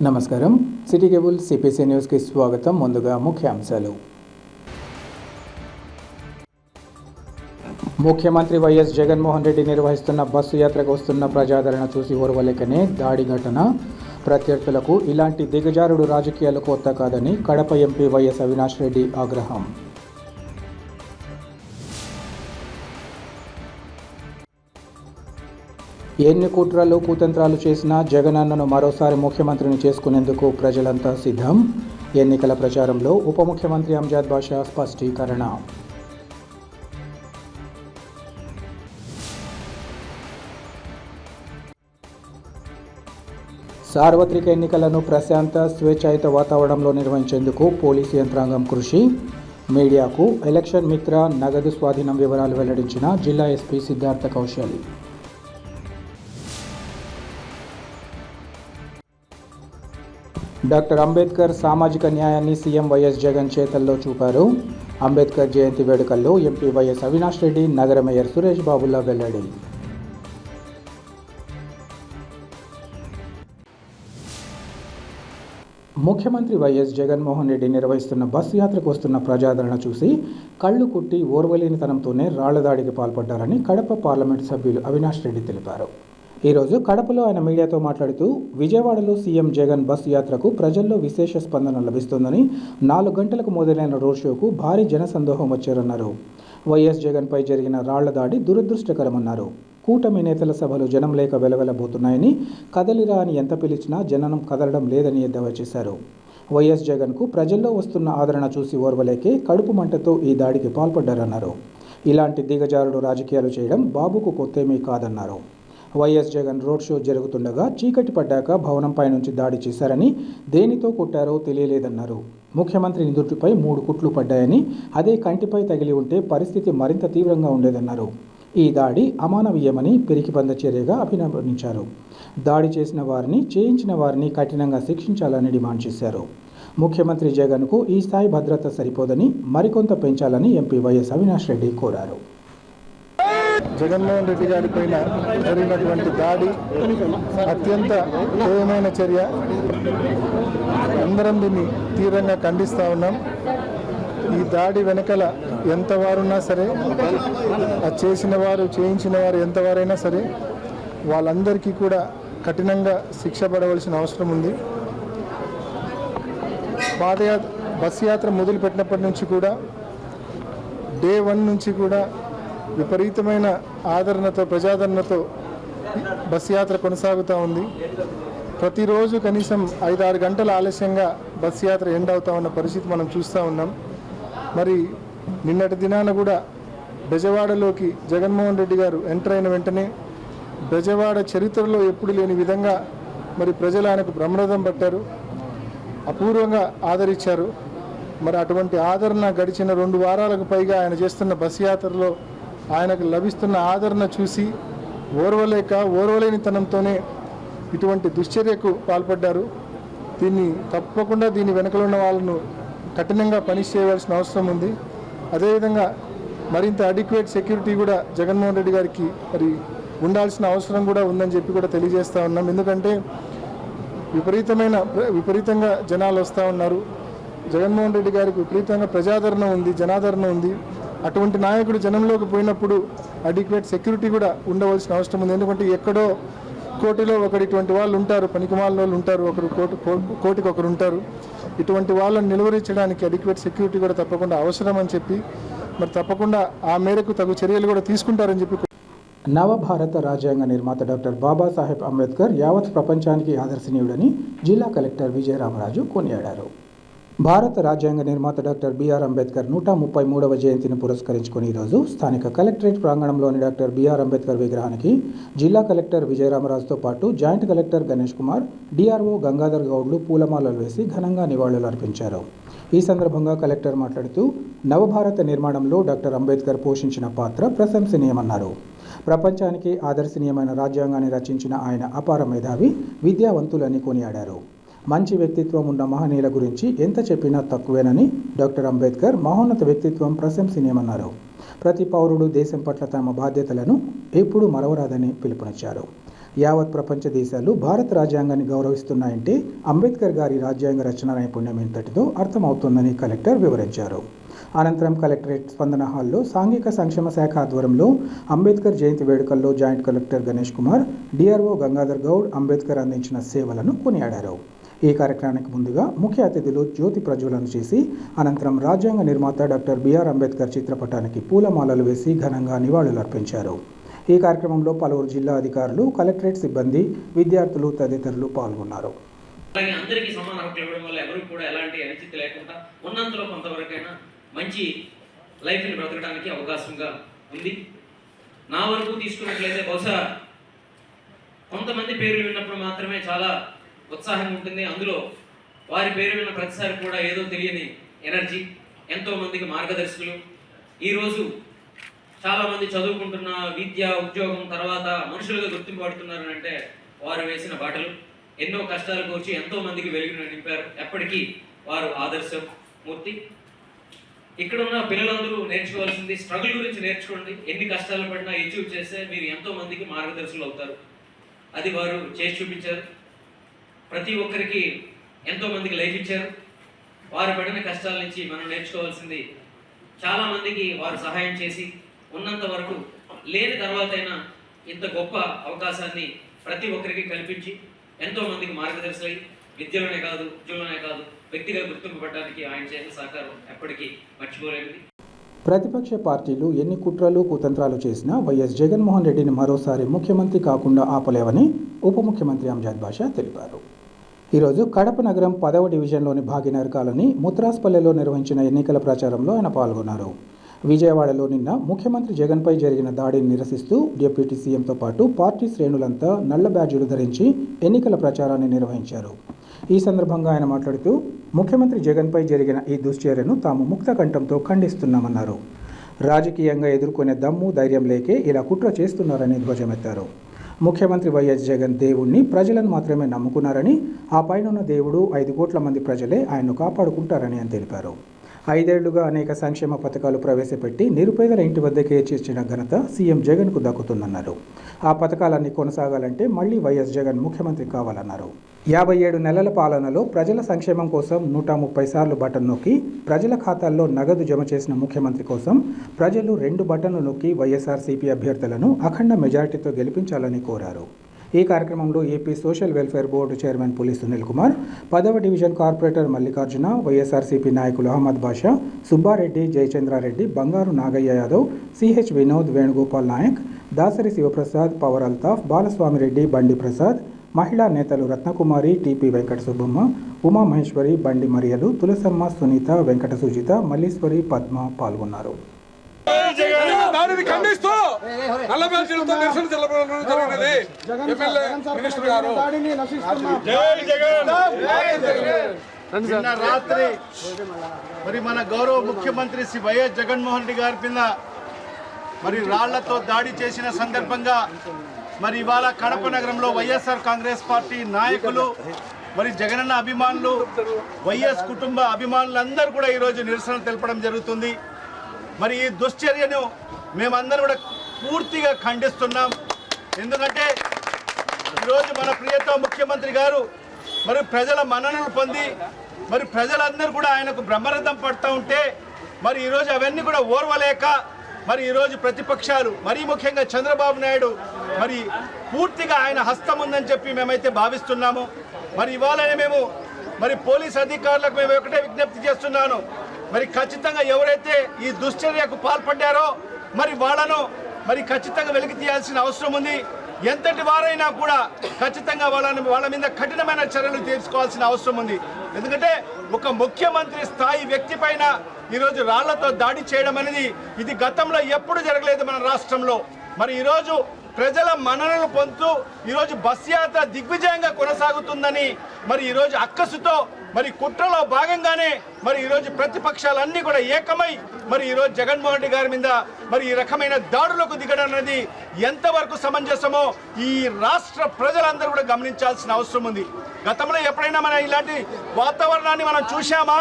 నమస్కారం. City cable CPC న్యూస్కి స్వాగతం. ముందుగా ముఖ్యాంశాలు. ముఖ్యమంత్రి వైఎస్ జగన్మోహన్ రెడ్డి నిర్వహిస్తున్న బస్సు యాత్రకు వస్తున్న ప్రజాదరణ చూసి ఓర్వలేకనే దాడి ఘటన. ప్రత్యర్థులకు ఇలాంటి దిగజారుడు రాజకీయాలు కొత్త కాదని కడప ఎంపీ వైఎస్ అవినాష్ రెడ్డి ఆగ్రహం. ఎన్ని కుట్రలు కుతంత్రాలు చేసినా జగనన్నను మరోసారి ముఖ్యమంత్రిని చేసుకునేందుకు ప్రజలంతా సిద్ధం. ఎన్నికల ప్రచారంలో ఉప ముఖ్యమంత్రి అంజద్ బాషా స్పష్టీకరణ. సార్వత్రిక ఎన్నికలను ప్రశాంత స్వేచ్ఛాయుత వాతావరణంలో నిర్వహించేందుకు పోలీసు యంత్రాంగం కృషి. మీడియాకు ఎలక్షన్ మిత్ర నగదు స్వాధీనం వివరాలు వెల్లడించిన జిల్లా ఎస్పీ సిద్ధార్థ కౌశల్. డాక్టర్ అంబేద్కర్ సామాజిక న్యాయాన్ని సీఎం వైఎస్ జగన్ చేతల్లో చూపారు. అంబేద్కర్ జయంతి వేడుకల్లో ఎంపీ వైఎస్ అవినాష్ రెడ్డి, నగర మేయర్ సురేష్ బాబుల వెల్లడి. ముఖ్యమంత్రి వైఎస్ జగన్మోహన్ రెడ్డి నిర్వహిస్తున్న బస్సు యాత్రకు వస్తున్న ప్రజాదరణ చూసి కళ్ళు కుట్టి ఓర్వలేనితనంతోనే రాళ్లదాడికి పాల్పడ్డారని కడప పార్లమెంటు సభ్యులు అవినాష్ రెడ్డి తెలిపారు. ఈరోజు కడపలో ఆయన మీడియాతో మాట్లాడుతూ విజయవాడలో సీఎం జగన్ బస్సు యాత్రకు ప్రజల్లో విశేష స్పందన లభిస్తోందని, 4 గంటలకు మొదలైన రోడ్ షోకు భారీ జనసందోహం వచ్చారన్నారు. వైఎస్ జగన్పై జరిగిన రాళ్ల దాడి దురదృష్టకరమన్నారు. కూటమి నేతల సభలు జనం లేక వెలవెలబోతున్నాయని, కదలిరా అని ఎంత పిలిచినా జనం కదలడం లేదని ఎద్దేవా చేశారు. వైఎస్ జగన్కు ప్రజల్లో వస్తున్న ఆదరణ చూసి ఓర్వలేకే కడుపు మంటతో ఈ దాడికి పాల్పడ్డారన్నారు. ఇలాంటి దిగజారుడు రాజకీయాలు చేయడం బాబుకు కొత్తేమీ కాదన్నారు. వైఎస్ జగన్ రోడ్ షో జరుగుతుండగా చీకటి పడ్డాక భవనంపై నుంచి దాడి చేశారని, దేనితో కొట్టారో తెలియలేదన్నారు. ముఖ్యమంత్రి నిదుటిపై 3 కుట్లు పడ్డాయని, అదే కంటిపై తగిలి ఉంటే పరిస్థితి మరింత తీవ్రంగా ఉండేదన్నారు. ఈ దాడి అమానవీయమని పిరికిపంద చర్యగా అభివర్ణించారు. దాడి చేసిన వారిని, చేయించిన వారిని కఠినంగా శిక్షించాలని డిమాండ్ చేశారు. ముఖ్యమంత్రి జగన్కు ఈ స్థాయి భద్రత సరిపోదని మరికొంత పెంచాలని ఎంపీ వైఎస్ అవినాష్ రెడ్డి కోరారు. జగన్మోహన్ రెడ్డి గారి పైన జరిగినటువంటి దాడి అత్యంత హేయమైన చర్య. అందరం దీన్ని తీవ్రంగా ఖండిస్తూ ఉన్నాం. ఈ దాడి వెనకల ఎంతవారున్నా సరే, అది చేసిన వారు, చేయించిన వారు ఎంతవారైనా సరే, వాళ్ళందరికీ కూడా కఠినంగా శిక్ష పడవలసిన అవసరం ఉంది. బస్ యాత్ర మొదలుపెట్టినప్పటి నుంచి కూడా, డే 1 నుంచి కూడా విపరీతమైన ఆదరణతో, ప్రజాదరణతో బస్ యాత్ర కొనసాగుతూ ఉంది. ప్రతిరోజు కనీసం 5-6 గంటల ఆలస్యంగా బస్ యాత్ర ఎండ్ అవుతా ఉన్న పరిస్థితి మనం చూస్తూ ఉన్నాం. మరి నిన్నటి దినాన కూడా బెజవాడలోకి జగన్మోహన్ రెడ్డి గారు ఎంటర్ అయిన వెంటనే బెజవాడ చరిత్రలో ఎప్పుడు లేని విధంగా మరి ప్రజలు ఆయనకు బ్రహ్మరథం పట్టారు, అపూర్వంగా ఆదరించారు. మరి అటువంటి ఆదరణ గడిచిన 2 వారాలకు పైగా ఆయన చేస్తున్న బస్ యాత్రలో ఆయనకు లభిస్తున్న ఆదరణ చూసి ఓర్వలేనితనంతోనే ఇటువంటి దుశ్చర్యకు పాల్పడ్డారు. తప్పకుండా దీని వెనుకలో ఉన్న వాళ్ళను కఠినంగా పనిష్ చేయవలసిన అవసరం ఉంది. అదేవిధంగా మరింత అడిక్వేట్ సెక్యూరిటీ కూడా జగన్మోహన్ రెడ్డి గారికి మరి ఉండాల్సిన అవసరం కూడా ఉందని చెప్పి కూడా తెలియజేస్తూ ఉన్నాం. ఎందుకంటే విపరీతంగా జనాలు వస్తూ ఉన్నారు. జగన్మోహన్ రెడ్డి గారికి విపరీతంగా ప్రజాదరణ ఉంది, జనాదరణ ఉంది. అటువంటి నాయకుడు జనంలోకి పోయినప్పుడు అడిక్వేట్ సెక్యూరిటీ కూడా ఉండవలసిన అవసరం ఉంది. ఎందుకంటే ఎక్కడో కోటిలో ఒకరు ఇటువంటి వాళ్ళు ఉంటారు, పనికిమాలిన వాళ్ళు ఉంటారు, ఒకరు కోటికి ఒకరు ఉంటారు. ఇటువంటి వాళ్ళని నిలువరించడానికి అడిక్వేట్ సెక్యూరిటీ కూడా తప్పకుండా అవసరం అని చెప్పి, మరి తప్పకుండా ఆ మేరకు తగు చర్యలు కూడా తీసుకుంటారని చెప్పి. నవభారత రాజ్యాంగ నిర్మాత డాక్టర్ బాబాసాహెబ్ అంబేద్కర్ యావత్ ప్రపంచానికి ఆదర్శనీయుడని జిల్లా కలెక్టర్ విజయరామరాజు కొనియాడారు. భారత రాజ్యాంగ నిర్మాత డాక్టర్ బిఆర్ అంబేద్కర్ 133వ జయంతిని పురస్కరించుకుని ఈరోజు స్థానిక కలెక్టరేట్ ప్రాంగణంలోని డాక్టర్ బిఆర్ అంబేద్కర్ విగ్రహానికి జిల్లా కలెక్టర్ విజయరామరాజుతో పాటు joint collector Ganesh Kumar, DRO Gangadhar గౌడ్లు పూలమాలలు వేసి ఘనంగా నివాళులు అర్పించారు. ఈ సందర్భంగా కలెక్టర్ మాట్లాడుతూ నవభారత నిర్మాణంలో డాక్టర్ అంబేద్కర్ పోషించిన పాత్ర ప్రశంసనీయమన్నారు. ప్రపంచానికి ఆదర్శనీయమైన రాజ్యాంగాన్ని రచించిన ఆయన అపార మేధావి, విద్యావంతులని కొనియాడారు. మంచి వ్యక్తిత్వం ఉన్న మహనీయుల గురించి ఎంత చెప్పినా తక్కువేనని డాక్టర్ అంబేద్కర్ మహోన్నత వ్యక్తిత్వం ప్రశంసనీయమన్నారు. ప్రతి పౌరుడు దేశం పట్ల తమ బాధ్యతలను ఎప్పుడూ మరవరాదని పిలుపునిచ్చారు. యావత్ ప్రపంచ దేశాలు భారత రాజ్యాంగాన్ని గౌరవిస్తున్నాయంటే అంబేద్కర్ గారి రాజ్యాంగ రచన నైపుణ్యం ఇంతటితో అర్థమవుతుందని కలెక్టర్ వివరించారు. అనంతరం కలెక్టరేట్ స్పందన హాల్లో సాంఘిక సంక్షేమ శాఖ ఆధ్వర్యంలో అంబేద్కర్ జయంతి వేడుకల్లో joint collector Ganesh Kumar, DRO Gangadhar Goud Ambedkar అందించిన సేవలను కొనియాడారు. ఈ కార్యక్రమానికి ముందుగా ముఖ్య అతిథులు జ్యోతి ప్రజ్వలన చేసి అనంతరం రాజ్యాంగ నిర్మాత డాక్టర్ బిఆర్ అంబేద్కర్ చిత్రపటానికి పూలమాలలు వేసి ఘనంగా నివాళులర్పించారు. ఈ కార్యక్రమంలో పలువురు జిల్లా అధికారులు, కలెక్టరేట్ సిబ్బంది, విద్యార్థులు తదితరులు పాల్గొన్నారు. అలాగే అందరికీ సమాన హక్కులు ఇవ్వడం వల్ల ఎవరికి కూడా ఎలాంటి అనిశ్చితి లేకుండా ఉన్నంతలో కొంతవరకైనా మంచి లైఫ్ని బ్రతకడానికి అవకాశంగా ఉంది. నా వరకు తీసుకున్నట్లయితే బహుశా కొంతమంది పేర్లు విన్నప్పుడు మాత్రమే చాలా ఉత్సాహంగా ఉంటుంది. అందులో వారి పేరు విన్న ప్రతిసారి కూడా ఏదో తెలియని ఎనర్జీ, ఎంతోమందికి మార్గదర్శకులు. ఈరోజు చాలామంది చదువుకుంటున్న విద్య, ఉద్యోగం తర్వాత మనుషులుగా గుర్తింపు పడుతున్నారు అంటే వారు వేసిన బాటలు. ఎన్నో కష్టాలు కోర్చి ఎంతోమందికి వెలుగును నింపారు. ఎప్పటికీ వారు ఆదర్శం మూర్తి. ఇక్కడ ఉన్న పిల్లలందరూ నేర్చుకోవాల్సింది స్ట్రగుల్ గురించి నేర్చుకోండి. ఎన్ని కష్టాలు పడినా అచీవ్ చేస్తే మీరు ఎంతోమందికి మార్గదర్శకులు అవుతారు. అది వారు చేసి చూపించారు. ప్రతి ఒక్కరికి ఎంతోమందికి లైఫ్ ఇచ్చారు. వారు పడిన కష్టాల నుంచి మనం నేర్చుకోవాల్సింది చాలామందికి వారు సహాయం చేసి ఉన్నంత వరకు లేని తర్వాతైనా ఇంత గొప్ప అవకాశాన్ని ప్రతి ఒక్కరికి కల్పించి ఎంతోమందికి మార్గదర్శకులై విద్యలోనే కాదు, ఉద్యోగంలోనే కాదు, వ్యక్తిగా గుర్తింపు పడడానికి ఆయన చేసిన సహకారం ఎప్పటికీ మర్చిపోలేనిది. ప్రతిపక్ష పార్టీలు ఎన్ని కుట్రలు, కుతంత్రాలు చేసినా వైఎస్ జగన్మోహన్ రెడ్డిని మరోసారి ముఖ్యమంత్రి కాకుండా ఆపలేవని ఉప ముఖ్యమంత్రి అంజద్ బాషా తెలిపారు. ఈరోజు కడప నగరం 10వ డివిజన్లోని భాగ్యనగర్ కాలనీ ముత్రాస్పల్లెలో నిర్వహించిన ఎన్నికల ప్రచారంలో ఆయన పాల్గొన్నారు. విజయవాడలో నిన్న ముఖ్యమంత్రి జగన్పై జరిగిన దాడిని నిరసిస్తూ డిప్యూటీ సీఎంతో పాటు పార్టీ శ్రేణులంతా నల్ల బ్యాడ్జీలు ధరించి ఎన్నికల ప్రచారాన్ని నిర్వహించారు. ఈ సందర్భంగా ఆయన మాట్లాడుతూ ముఖ్యమంత్రి జగన్పై జరిగిన ఈ దుశ్చర్యను తాము ముక్త కంఠంతో ఖండిస్తున్నామన్నారు. రాజకీయంగా ఎదుర్కొనే దమ్ము, ధైర్యం లేకే ఇలా కుట్ర చేస్తున్నారని ధ్వజమెత్తారు. ముఖ్యమంత్రి వైఎస్ జగన్ దేవుణ్ణి, ప్రజలను మాత్రమే నమ్ముకున్నారని, ఆ పైనున్న దేవుడు 5 కోట్ల మంది ప్రజలే ఆయన్ను కాపాడుకుంటారని అని తెలిపారు. 5 ఏళ్లుగా అనేక సంక్షేమ పథకాలు ప్రవేశపెట్టి నిరుపేదల ఇంటి వద్దకే చేర్చిన ఘనత సీఎం జగన్కు దక్కుతుందన్నారు. ఆ పథకాలన్నీ కొనసాగాలంటే మళ్లీ వైఎస్ జగన్ ముఖ్యమంత్రి కావాలన్నారు. 57 నెలల పాలనలో ప్రజల సంక్షేమం కోసం 130 సార్లు బటన్ నొక్కి ప్రజల ఖాతాల్లో నగదు జమ చేసిన ముఖ్యమంత్రి కోసం ప్రజలు 2 బటన్లు నొక్కి వైఎస్ఆర్సీపీ అభ్యర్థులను అఖండ మెజారిటీతో గెలిపించాలని కోరారు. ఈ కార్యక్రమంలో AP social welfare board chairman Puli Sunil Kumar, 10వ డివిజన్ కార్పొరేటర్ మల్లికార్జున, వైఎస్ఆర్సీపీ నాయకులు అహ్మద్ బాషా, సుబ్బారెడ్డి, జయచంద్రారెడ్డి, బంగారు నాగయ్య యాదవ్, సిహెచ్ వినోద్, వేణుగోపాల్ నాయక్, దాసరి శివప్రసాద్, పవర్ అల్తాఫ్, బాలస్వామిరెడ్డి, బండి ప్రసాద్, మహిళా నేతలు రత్నకుమారి, టీపీ వెంకట సుబ్బమ్మ, ఉమామహేశ్వరి, బండి మరియలు, తులసమ్మ, సునీత, వెంకట సుజిత, మల్లీశ్వరి, పద్మ పాల్గొన్నారు. దానిని ఖండిస్తూ నల్ల బ్యాడ్జీలతో నిరసన తెలపడం జరిగినది. ఎమ్మెల్యే మినిస్టర్ గారు నిన్న రాత్రి మరి మన గౌరవ ముఖ్యమంత్రి శ్రీ వైఎస్ జగన్మోహన్ రెడ్డి గారి మీద మరి రాళ్లతో దాడి చేసిన సందర్భంగా మరి ఇవాళ కడప నగరంలో వైఎస్ఆర్ కాంగ్రెస్ పార్టీ నాయకులు, మరి జగనన్న అభిమానులు, వైఎస్ కుటుంబ అభిమానులందరూ కూడా ఈరోజు నిరసన తెలపడం జరుగుతుంది. మరి ఈ దుశ్చర్యను మేమందరం కూడా పూర్తిగా ఖండిస్తున్నాం. ఎందుకంటే ఈరోజు మన ప్రియతమ ముఖ్యమంత్రి గారు మరి ప్రజల మన్ననలు పొంది మరి ప్రజలందరూ కూడా ఆయనకు బ్రహ్మరథం పడుతూ ఉంటే మరి ఈరోజు అవన్నీ కూడా ఓర్వలేక మరి ఈరోజు ప్రతిపక్షాలు, మరీ ముఖ్యంగా చంద్రబాబు నాయుడు మరి పూర్తిగా ఆయన హస్తం ఉందని చెప్పి మేమైతే భావిస్తున్నాము. మరి ఇవాళనే మేము మరి పోలీస్ అధికారులకు మేము ఒకటే విజ్ఞప్తి చేస్తున్నాను, మరి ఖచ్చితంగా ఎవరైతే ఈ దుశ్చర్యకు పాల్పడ్డారో మరి వాళ్ళను మరి ఖచ్చితంగా వెలికి తీయాల్సిన అవసరం ఉంది. ఎంతటి వారైనా కూడా ఖచ్చితంగా వాళ్ళ మీద కఠినమైన చర్యలు తీసుకోవాల్సిన అవసరం ఉంది. ఎందుకంటే ఒక ముఖ్యమంత్రి స్థాయి వ్యక్తి పైన ఈరోజు రాళ్లతో దాడి చేయడం అనేది ఇది గతంలో ఎప్పుడు జరగలేదు మన రాష్ట్రంలో. మరి ఈరోజు ప్రజల మన్ననలు పొందుతూ ఈరోజు బస్ యాత్ర దిగ్విజయంగా కొనసాగుతుందని మరి ఈరోజు అక్కసుతో మరి కుట్రలో భాగంగానే మరి ఈరోజు ప్రతిపక్షాలన్నీ కూడా ఏకమై మరి ఈరోజు జగన్మోహన్ రెడ్డి గారి మీద మరి ఈ రకమైన దాడులకు దిగడం అనేది ఎంతవరకు సమంజసమో ఈ రాష్ట్ర ప్రజలందరూ కూడా గమనించాల్సిన అవసరం ఉంది. గతంలో ఎప్పుడైనా మనం ఇలాంటి వాతావరణాన్ని మనం చూశామా?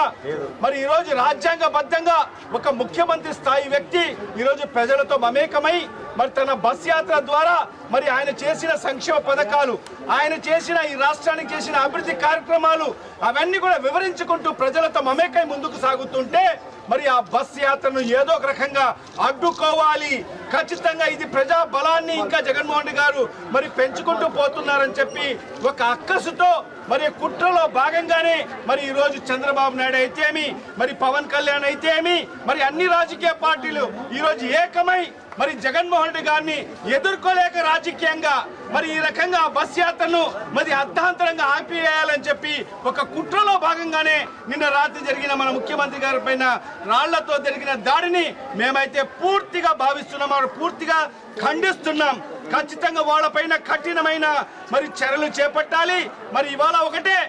మరి ఈరోజు రాజ్యాంగబద్ధంగా ఒక ముఖ్యమంత్రి స్థాయి వ్యక్తి ఈరోజు ప్రజలతో మమేకమై మరి తన బస్ యాత్ర ద్వారా మరి ఆయన చేసిన సంక్షేమ పథకాలు, ఆయన చేసిన ఈ రాష్ట్రానికి చేసిన అభివృద్ధి కార్యక్రమాలు అవన్నీ కూడా వివరించుకుంటూ ప్రజలతో మమేకై ముందుకు సాగుతుంటే మరి ఆ బస్ యాత్రను ఏదో ఒక రకంగా అడ్డుకోవాలి, ఖచ్చితంగా ఇది ప్రజా బలాన్ని ఇంకా జగన్మోహన్ రెడ్డి గారు మరి పెంచుకుంటూ పోతున్నారని చెప్పి ఒక అక్కసుతో మరి కుట్రలో భాగంగానే మరి ఈరోజు చంద్రబాబు నాయుడు అయితేమి, మరి పవన్ కళ్యాణ్ అయితేమి, మరి అన్ని రాజకీయ పార్టీలు ఈరోజు ఏకమై మరి జగన్మోహన్ రెడ్డి గారిని ఎదుర్కోలేక రాజకీయంగా మరి ఈ రకంగా బస్ యాత్రను మరి అర్ధాంతరంగా ఆపివేయాలని చెప్పి ఒక కుట్రలో భాగంగానే నిన్న రాత్రి జరిగిన మన ముఖ్యమంత్రి గారి పైన రాళ్లతో జరిగిన దాడిని మేమైతే పూర్తిగా భావిస్తున్నాం, పూర్తిగా ఖండిస్తున్నాం. ఖచ్చితంగా వాళ్ళపైన కఠినమైన మరి చర్యలు చేపట్టాలి. మరి ఇవాళ ఒకటే,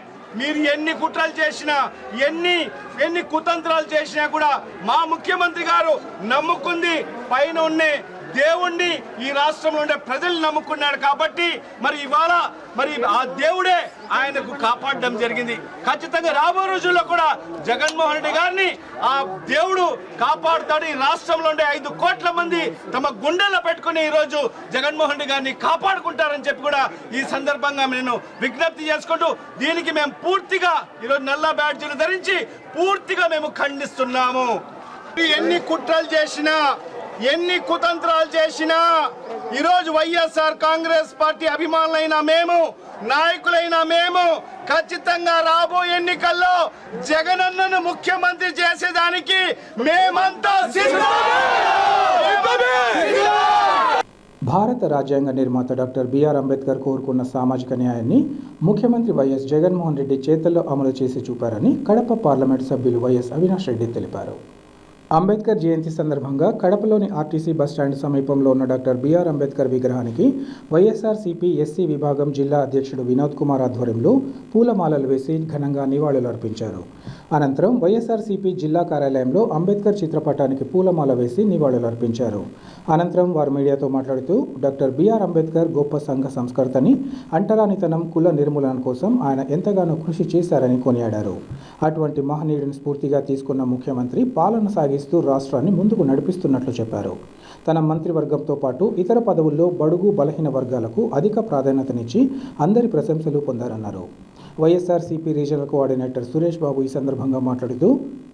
మీరు ఎన్ని కుట్రలు చేసినా ఎన్ని కుతంత్రాలు చేసినా కూడా మా ముఖ్యమంత్రి గారు నమ్ముకుంది పైన ఉండే దేవుణ్ణి, ఈ రాష్ట్రంలో ఉండే ప్రజలు నమ్ముకున్నాడు కాబట్టి మరి ఇవాళ మరి ఆ దేవుడే ఆయనకు కాపాడడం జరిగింది. ఖచ్చితంగా రాబో రోజుల్లో కూడా జగన్మోహన్ రెడ్డి గారిని ఆ దేవుడు కాపాడుతాడు. ఈ రాష్ట్రంలో ఉండే 5 కోట్ల మంది తమ గుండెల్లో పెట్టుకుని ఈరోజు జగన్మోహన్ రెడ్డి గారిని కాపాడుకుంటారని చెప్పి కూడా ఈ సందర్భంగా నేను విజ్ఞప్తి చేసుకుంటూ దీనికి మేము పూర్తిగా ఈరోజు నల్ల బ్యాడ్జీలు ధరించి పూర్తిగా మేము ఖండిస్తున్నాము. ఎన్ని కుట్రలు చేసినా, ఎన్ని కుతంత్రాలు చేసినా ఈరోజు వైఎస్ఆర్ కాంగ్రెస్ పార్టీ అభిమానులైన మేము, నాయకులైన మేము ఖచ్చితంగా రాబో ఎన్నికల్లో జగనన్నను ముఖ్యమంత్రి చేసేదానికి మేమంతా భారత రాజ్యాంగ నిర్మాత డాక్టర్ బిఆర్ అంబేద్కర్ కోరుకున్న సామాజిక న్యాయాన్ని ముఖ్యమంత్రి వైఎస్ జగన్మోహన్ రెడ్డి చేతల్లో అమలు చేసి చూపారని కడప పార్లమెంట్ సభ్యులు వైఎస్ అవినాష్ రెడ్డి తెలిపారు. అంబేద్కర్ జయంతి సందర్భంగా కడపలోని ఆర్టీసీ బస్టాండ్ సమీపంలో ఉన్న డాక్టర్ బిఆర్ అంబేద్కర్ విగ్రహానికి వైఎస్ఆర్సీపీ ఎస్సీ విభాగం జిల్లా అధ్యక్షుడు వినోద్ కుమార్ ఆధ్వర్యంలో పూలమాలలు వేసి ఘనంగా నివాళులు అర్పించారు. అనంతరం వైఎస్ఆర్సీపీ జిల్లా కార్యాలయంలో అంబేద్కర్ చిత్రపటానికి పూలమాల వేసి నివాళులు అర్పించారు. అనంతరం వారు మీడియాతో మాట్లాడుతూ డాక్టర్ బిఆర్ అంబేద్కర్ గొప్ప సంఘ సంస్కర్తని, అంటరానితనం, కుల నిర్మూలన కోసం ఆయన ఎంతగానో కృషి చేశారని కొనియాడారు. అటువంటి మహనీయుడిని స్ఫూర్తిగా తీసుకున్న ముఖ్యమంత్రి పాలన సాగిస్తూ రాష్ట్రాన్ని ముందుకు నడిపిస్తున్నట్లు చెప్పారు. తన మంత్రివర్గంతో పాటు ఇతర పదవుల్లో బడుగు బలహీన వర్గాలకు అధిక ప్రాధాన్యతనిచ్చి అందరి ప్రశంసలు పొందారన్నారు. వైఎస్ఆర్సీపీ రీజనల్ కోఆర్డినేటర్ సురేష్ బాబు ఈ సందర్భంగా మాట్లాడుతూ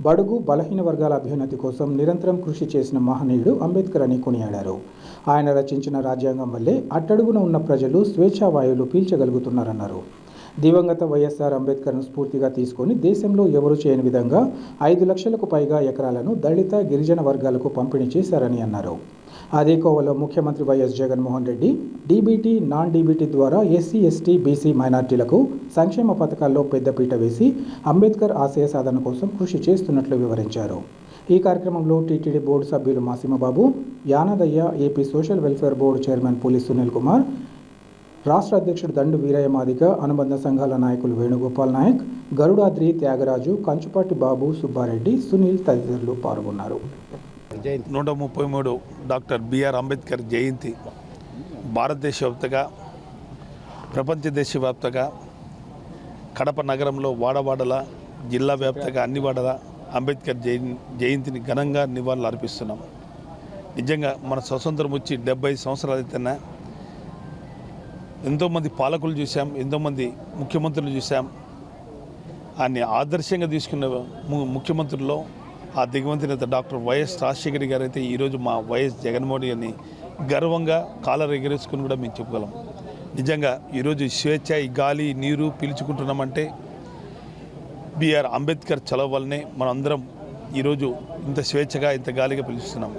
బడుగు బలహీన వర్గాల అభ్యున్నతి కోసం నిరంతరం కృషి చేసిన మహనీయుడు అంబేద్కర్ అని కొనియాడారు. ఆయన రచించిన రాజ్యాంగం వల్లే అట్టడుగున ఉన్న ప్రజలు స్వేచ్ఛావాయువులు పీల్చగలుగుతున్నారన్నారు. దివంగత వైఎస్ఆర్ అంబేద్కర్ను స్ఫూర్తిగా తీసుకొని దేశంలో ఎవరూ చేయని విధంగా 5 లక్షలకు పైగా ఎకరాలను దళిత, గిరిజన వర్గాలకు పంపిణీ చేశారని అన్నారు. అదే కోవలో ముఖ్యమంత్రి YS Jaganmohan Reddy DBT, non DBT ద్వారా ఎస్సీ, ఎస్టీ, బీసీ మైనార్టీలకు సంక్షేమ పథకాల్లో పెద్దపీట వేసి అంబేద్కర్ ఆశయ సాధన కోసం కృషి చేస్తున్నట్లు వివరించారు. ఈ కార్యక్రమంలో టీటీడీ బోర్డు సభ్యులు Masimababu, Yanadaiah, AP social welfare board chairman Puli Sunil Kumar, రాష్ట్ర అధ్యక్షుడు దండు వీరయ్య మాదిగ, అనుబంధ సంఘాల నాయకులు వేణుగోపాల్ నాయక్, గరుడాద్రి, త్యాగరాజు, కంచుపాటి బాబు, సుబ్బారెడ్డి, సునీల్ తదితరులు పాల్గొన్నారు. 133 డాక్టర్ బిఆర్ అంబేద్కర్ జయంతి భారతదేశ వ్యాప్తంగా, ప్రపంచ దేశవ్యాప్తంగా కడప నగరంలో వాడవాడల, జిల్లా వ్యాప్తంగా అన్ని వాడల అంబేద్కర్ జయంతిని ఘనంగా నివాళులు అర్పిస్తున్నాం. నిజంగా మన స్వతంత్రం వచ్చి 75 సంవత్సరాలు అయితేనే ఎంతోమంది పాలకులు చూసాం, ఎంతోమంది ముఖ్యమంత్రులు చూసాం. ఆయన్ని ఆదర్శంగా తీసుకున్న ముఖ్యమంత్రుల్లో ఆ దిగువంతి నేత డాక్టర్ వైఎస్ రాజశేఖర్ గారు అయితే ఈరోజు మా వైఎస్ జగన్మోహన్ అని గర్వంగా కాలర్ ఎగరేసుకుని కూడా మేము చెప్పగలం. నిజంగా ఈరోజు స్వేచ్ఛ, ఈ గాలి, నీరు పీల్చుకుంటున్నామంటే బిఆర్ అంబేద్కర్ చలవ వల్లనే మనందరం ఈరోజు ఇంత స్వేచ్ఛగా, ఇంత గాలిగా పీలుస్తున్నాం.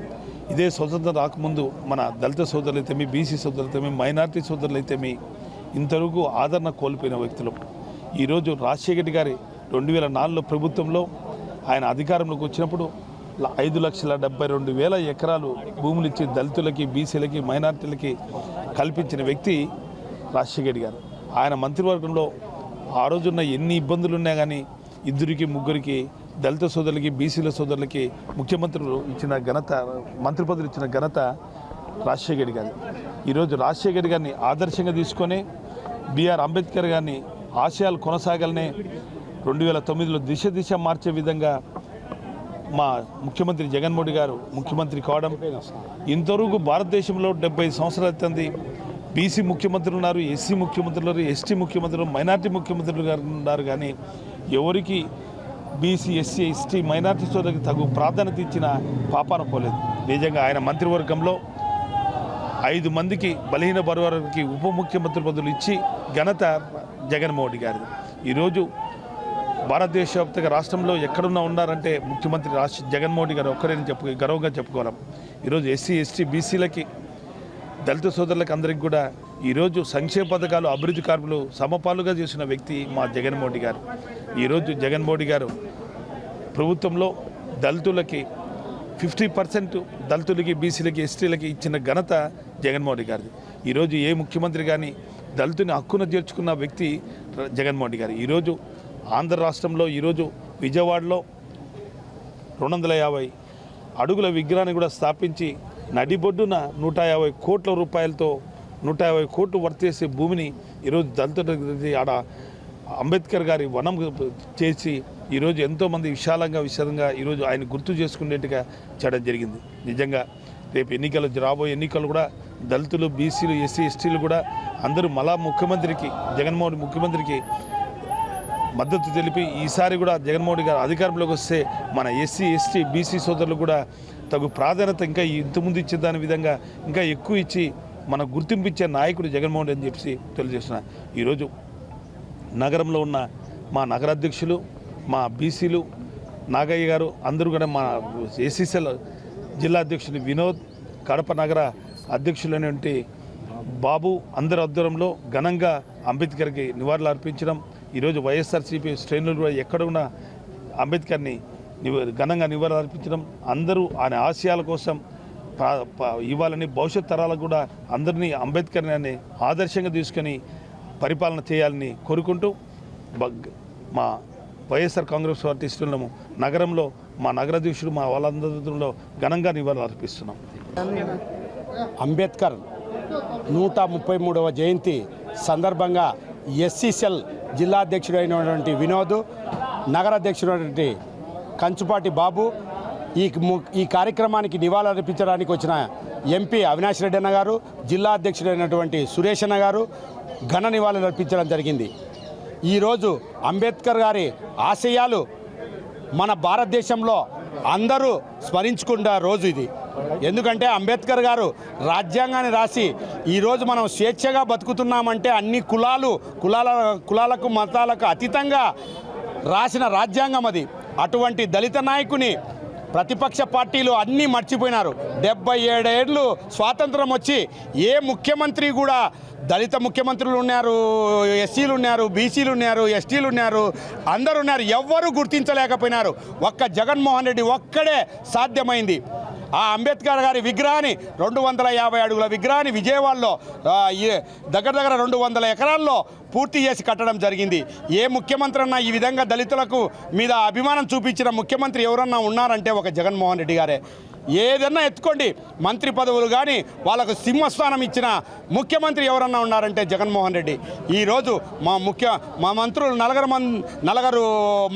ఇదే స్వతంత్రం రాకముందు మన దళిత సోదరులు అయితేమి, బీసీ సోదరులు అయితేమి, మైనార్టీ సోదరులు అయితేమి ఇంతవరకు ఆదరణ కోల్పోయిన వ్యక్తులు. ఈరోజు రాజశేఖర్ గారి 2004లో ప్రభుత్వంలో ఆయన అధికారంలోకి వచ్చినప్పుడు 5,72,000 ఎకరాలు భూములు ఇచ్చి దళితులకి, బీసీలకి, మైనార్టీలకి కల్పించిన వ్యక్తి రాజశేఖర్ గారు. ఆయన మంత్రివర్గంలో ఆ రోజున్న ఎన్ని ఇబ్బందులు ఉన్నా కానీ 2-3 దళిత సోదరులకి, బీసీల సోదరులకి ముఖ్యమంత్రులు ఇచ్చిన ఘనత, మంత్రి పదవులు ఇచ్చిన ఘనత రాజశేఖర్ గారు. ఈరోజు రాజశేఖర్ గారిని ఆదర్శంగా తీసుకొని బిఆర్ అంబేద్కర్ గారిని ఆశయాలు కొనసాగాలనే 2009లో దిశ మార్చే విధంగా మా ముఖ్యమంత్రి జగన్మోహన్ గారు ముఖ్యమంత్రి కావడం, ఇంతవరకు భారతదేశంలో 75 సంవత్సరాలు అవుతుంది. బీసీ ముఖ్యమంత్రులు ఉన్నారు, ఎస్సీ ముఖ్యమంత్రులు ఉన్నారు, ఎస్టీ ముఖ్యమంత్రులు, మైనార్టీ ముఖ్యమంత్రులు గారు ఉన్నారు. కానీ ఎవరికి బీసీ, ఎస్సీ, ఎస్టీ, మైనార్టీ సోదరులకు తగు ప్రాధాన్యత ఇచ్చిన పాపాన పోలేదు. నిజంగా ఆయన మంత్రివర్గంలో 5 మందికి బలహీన వర్గానికి ఉప ముఖ్యమంత్రి పదవులు ఇచ్చి ఘనత జగన్మోహన్ గారిది. ఈరోజు భారతదేశ వ్యాప్తంగా రాష్ట్రంలో ఎక్కడున్నా ఉన్నారంటే ముఖ్యమంత్రి జగన్మోహన్ గారు ఒక్కరేని గర్వంగా చెప్పుకోవాలి. ఈరోజు ఎస్సీ, ఎస్టీ, బీసీలకి, దళిత సోదరులకు అందరికీ కూడా ఈరోజు సంక్షేమ పథకాలు, అభివృద్ధి కార్యక్రమాలు సమపాలుగా చేసిన వ్యక్తి మా జగన్మోహన్ గారు. ఈరోజు జగన్మోహన్ గారు ప్రభుత్వంలో దళితులకి 50% దళితులకి, బీసీలకి, ఎస్టీలకి ఇచ్చిన ఘనత జగన్మోహన్ గారిది. ఈరోజు ఏ ముఖ్యమంత్రి కానీ దళితుని హక్కును చేర్చుకున్న వ్యక్తి జగన్మోహన్ గారు. ఈరోజు ఆంధ్ర రాష్ట్రంలో ఈరోజు విజయవాడలో 250 అడుగుల విగ్రహాన్ని కూడా స్థాపించి నడిబొడ్డున 150 కోట్ల రూపాయలతో 150 కోట్లు వర్త్ చేసే భూమిని ఈరోజు దళితులకి ఆడ అంబేద్కర్ గారి వనం చేసి ఈరోజు ఎంతోమంది విశాలంగా ఈరోజు ఆయన గుర్తు చేసుకునేట్టుగా చేయడం జరిగింది. నిజంగా రేపు రాబోయే ఎన్నికలు కూడా దళితులు, బీసీలు, ఎస్సీ, ఎస్టీలు కూడా అందరూ మళ్ళా ముఖ్యమంత్రికి, జగన్మోహన్ ముఖ్యమంత్రికి మద్దతు తెలిపి ఈసారి కూడా జగన్మోహన్ గారు అధికారంలోకి వస్తే మన ఎస్సీ, ఎస్టీ, బీసీ సోదరులు కూడా తగు ప్రాధాన్యత ఇంకా ఇంతకుముందు ఇచ్చే దాని విధంగా ఇంకా ఎక్కువ ఇచ్చి మన గుర్తింపించే నాయకుడు జగన్మోహన్ అని చెప్పి తెలియజేస్తున్నా. ఈరోజు నగరంలో ఉన్న మా నగరాధ్యక్షులు, మా బీసీలు, నాగయ్య గారు అందరూ కూడా మా ఏసీసీఎల్ జిల్లా అధ్యక్షులు వినోద్, కడప నగర అధ్యక్షులైనటువంటి బాబు అందరి ఆధ్వర్యంలో ఘనంగా అంబేద్కర్కి నివాళులు అర్పించడం. ఈరోజు వైఎస్ఆర్సీపీ శ్రేణులు కూడా ఎక్కడ ఉన్న అంబేద్కర్ని ఘనంగా నివాళులు అర్పించడం, అందరూ ఆయన ఆశయాల కోసం ఇవ్వాలని, భవిష్యత్ తరాలకు కూడా అందరినీ అంబేద్కర్ని ఆదర్శంగా తీసుకొని పరిపాలన చేయాలని కోరుకుంటూ మా వైఎస్ఆర్ కాంగ్రెస్ పార్టీ శ్రేణులము నగరంలో మా నగరాధ్యక్షుడు మా వాళ్ళందరిలో ఘనంగా నివాళులు అర్పిస్తున్నాం. అంబేద్కర్ 133వ జయంతి సందర్భంగా ఎస్సీసీఎల్ జిల్లా అధ్యక్షుడైనటువంటి వినోద్, నగరాధ్యక్షుడైనటువంటి కంచుపాటి బాబు, ఈ కార్యక్రమానికి నివాళులర్పించడానికి వచ్చిన ఎంపీ అవినాష్ రెడ్డి అన్న గారు, జిల్లా అధ్యక్షుడైనటువంటి సురేష్ అన్న గారు ఘన నివాళులు అర్పించడం జరిగింది. ఈరోజు అంబేద్కర్ గారి ఆశయాలు మన భారతదేశంలో అందరూ స్మరించుకున్న రోజు ఇది. ఎందుకంటే అంబేద్కర్ గారు రాజ్యాంగాన్ని రాసి ఈరోజు మనం స్వేచ్ఛగా బతుకుతున్నామంటే అన్ని కులాలకు మతాలకు అతీతంగా రాసిన రాజ్యాంగం అది. అటువంటి దళిత నాయకుని ప్రతిపక్ష పార్టీలు అన్నీ మర్చిపోయినారు. 77 ఏళ్ళు స్వాతంత్రం వచ్చి ఏ ముఖ్యమంత్రి కూడా, దళిత ముఖ్యమంత్రులు ఉన్నారు, ఎస్సీలు ఉన్నారు, బీసీలు ఉన్నారు, ఎస్టీలు ఉన్నారు, అందరు ఉన్నారు, ఎవ్వరూ గుర్తించలేకపోయినారు. ఒక్క జగన్మోహన్ రెడ్డి ఒక్కడే సాధ్యమైంది. ఆ అంబేద్కర్ గారి విగ్రహాన్ని 250 అడుగుల విగ్రహాన్ని విజయవాడలో దగ్గర 200 ఎకరాల్లో పూర్తి చేసి కట్టడం జరిగింది. ఏ ముఖ్యమంత్రి అన్నా ఈ విధంగా దళితులకు మీద అభిమానం చూపించిన ముఖ్యమంత్రి ఎవరన్నా ఉన్నారంటే ఒక జగన్మోహన్ రెడ్డి గారే. ఏదన్నా ఎత్తుకోండి, మంత్రి పదవులు కానీ వాళ్ళకు సింహస్థానం ఇచ్చిన ముఖ్యమంత్రి ఎవరన్నా ఉన్నారంటే జగన్మోహన్ రెడ్డి. ఈరోజు మా మంత్రులు నలుగురు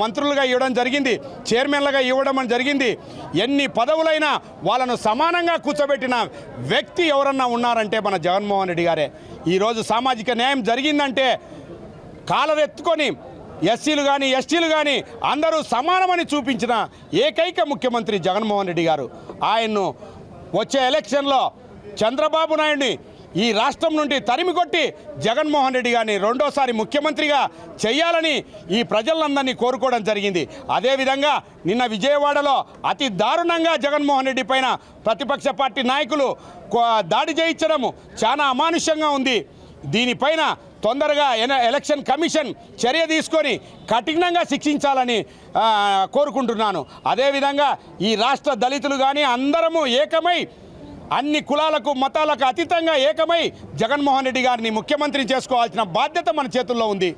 మంత్రులుగా ఇవ్వడం జరిగింది, చైర్మన్లుగా ఇవ్వడం జరిగింది. ఎన్ని పదవులైనా వాళ్ళను సమానంగా కూర్చోబెట్టిన వ్యక్తి ఎవరన్నా ఉన్నారంటే మన జగన్మోహన్ రెడ్డి గారే. ఈరోజు సామాజిక న్యాయం జరిగిందంటే కాలరెత్తుకొని ఎస్సీలు కానీ ఎస్టీలు కానీ అందరూ సమానమని చూపించిన ఏకైక ముఖ్యమంత్రి జగన్మోహన్ రెడ్డి గారు. ఆయన్ను వచ్చే ఎలక్షన్లో చంద్రబాబు నాయుడిని ఈ రాష్ట్రం నుండి తరిమికొట్టి జగన్మోహన్ రెడ్డి గారిని రెండోసారి ముఖ్యమంత్రిగా చేయాలని ఈ ప్రజలందరినీ కోరుకోవడం జరిగింది. అదేవిధంగా నిన్న విజయవాడలో అతి దారుణంగా జగన్మోహన్ రెడ్డి పైన ప్రతిపక్ష పార్టీ నాయకులు దాడి చేయించడము చాలా అమానుష్యంగా ఉంది. దీనిపైన తొందరగా ఎలక్షన్ కమిషన్ చర్య తీసుకొని కఠినంగా శిక్షించాలని కోరుకుంటున్నాను. అదేవిధంగా ఈ రాష్ట్ర దళితులు కానీ అందరము ఏకమై అన్ని కులాలకు మతాలకు అతీతంగా ఏకమై జగన్మోహన్ రెడ్డి గారిని ముఖ్యమంత్రిని చేసుకోవాల్సిన బాధ్యత మన చేతుల్లో ఉంది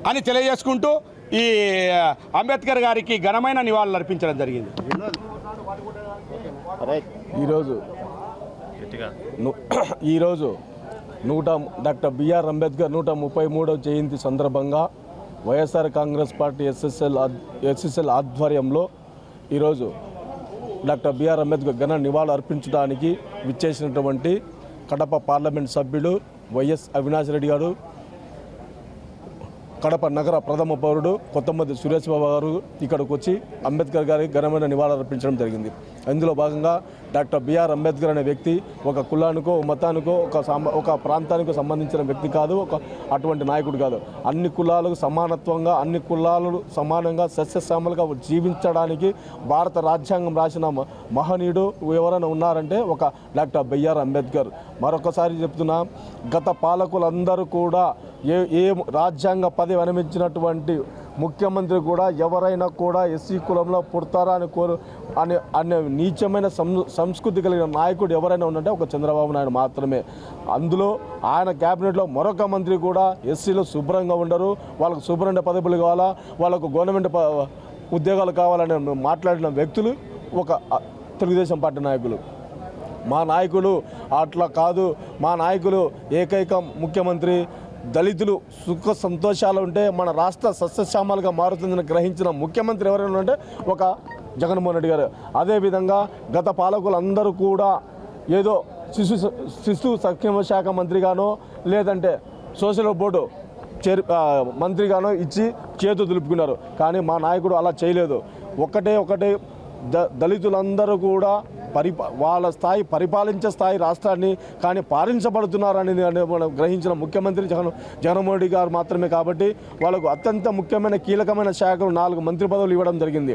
అని తెలియజేసుకుంటూ ఈ అంబేద్కర్ గారికి ఘనమైన నివాళులు అర్పించడం జరిగింది. ఈరోజు డాక్టర్ బిఆర్ అంబేద్కర్ 133వ జయంతి సందర్భంగా వైఎస్ఆర్ కాంగ్రెస్ పార్టీ ఎస్ఎస్ఎల్ ఆధ్వర్యంలో ఈరోజు డాక్టర్ బిఆర్ అంబేద్కర్ ఘన నివాళులు అర్పించడానికి విచ్చేసినటువంటి కడప పార్లమెంట్ సభ్యులు వైఎస్ అవినాష్ రెడ్డి గారు, కడప నగర ప్రథమ పౌరుడు కొత్తమద్ది సురేష్ బాబు గారు ఇక్కడికి వచ్చి అంబేద్కర్ గారికి ఘనమైన నివాళులు అర్పించడం జరిగింది. ఇందులో భాగంగా డాక్టర్ బిఆర్ అంబేద్కర్ అనే వ్యక్తి ఒక కులానికో మతానికో ఒక ప్రాంతానికో సంబంధించిన వ్యక్తి కాదు, అటువంటి నాయకుడు కాదు. అన్ని కులాలకు సమానత్వంగా, అన్ని కులాలు సమానంగా సస్యశ్యామలుగా జీవించడానికి భారత రాజ్యాంగం రాసిన మహనీయుడు ఎవరైనా ఉన్నారంటే ఒక డాక్టర్ బిఆర్ అంబేద్కర్. మరొకసారి చెప్తున్నా, గత పాలకులందరూ కూడా ఏ రాజ్యాంగ పదవి అనుమించినటువంటి ముఖ్యమంత్రి కూడా ఎవరైనా కూడా ఎస్సీ కులంలో పుడతారా అనే నీచమైన సంస్కృతి కలిగిన నాయకుడు ఎవరైనా ఉన్నంటే ఒక చంద్రబాబు నాయుడు మాత్రమే. అందులో ఆయన క్యాబినెట్లో మరొక మంత్రి కూడా ఎస్సీలో శుభ్రంగా ఉండరు, వాళ్ళకు శుభ్రంగా పదవులు కావాలా, వాళ్ళకు గవర్నమెంట్ ఉద్యోగాలు కావాలని మాట్లాడిన వ్యక్తులు ఒక తెలుగుదేశం పార్టీ నాయకులు. మా నాయకులు అట్లా కాదు, మా నాయకులు ఏకైక ముఖ్యమంత్రి, దళితులు సుఖ సంతోషాలు ఉంటే మన రాష్ట్ర సస్యశ్యామలుగా మారుతుందని గ్రహించిన ముఖ్యమంత్రి ఎవరైనా ఉంటే ఒక జగన్మోహన్ రెడ్డి గారు. అదేవిధంగా గత పాలకులందరూ కూడా ఏదో శిశు సంక్షేమ శాఖ మంత్రిగానో లేదంటే సోషల్ బోర్డు మంత్రిగానో ఇచ్చి చేతు దులుపుకున్నారు. కానీ మా నాయకుడు అలా చేయలేదు. ఒకటే దళితులందరూ కూడా వాళ్ళ స్థాయి పరిపాలించే స్థాయి రాష్ట్రాన్ని కానీ పాలించబడుతున్నారని మనం గ్రహించిన ముఖ్యమంత్రి జగన్మోహన్ రెడ్డి గారు మాత్రమే. కాబట్టి వాళ్ళకు అత్యంత ముఖ్యమైన కీలకమైన శాఖలు 4 మంత్రి పదవులు ఇవ్వడం జరిగింది.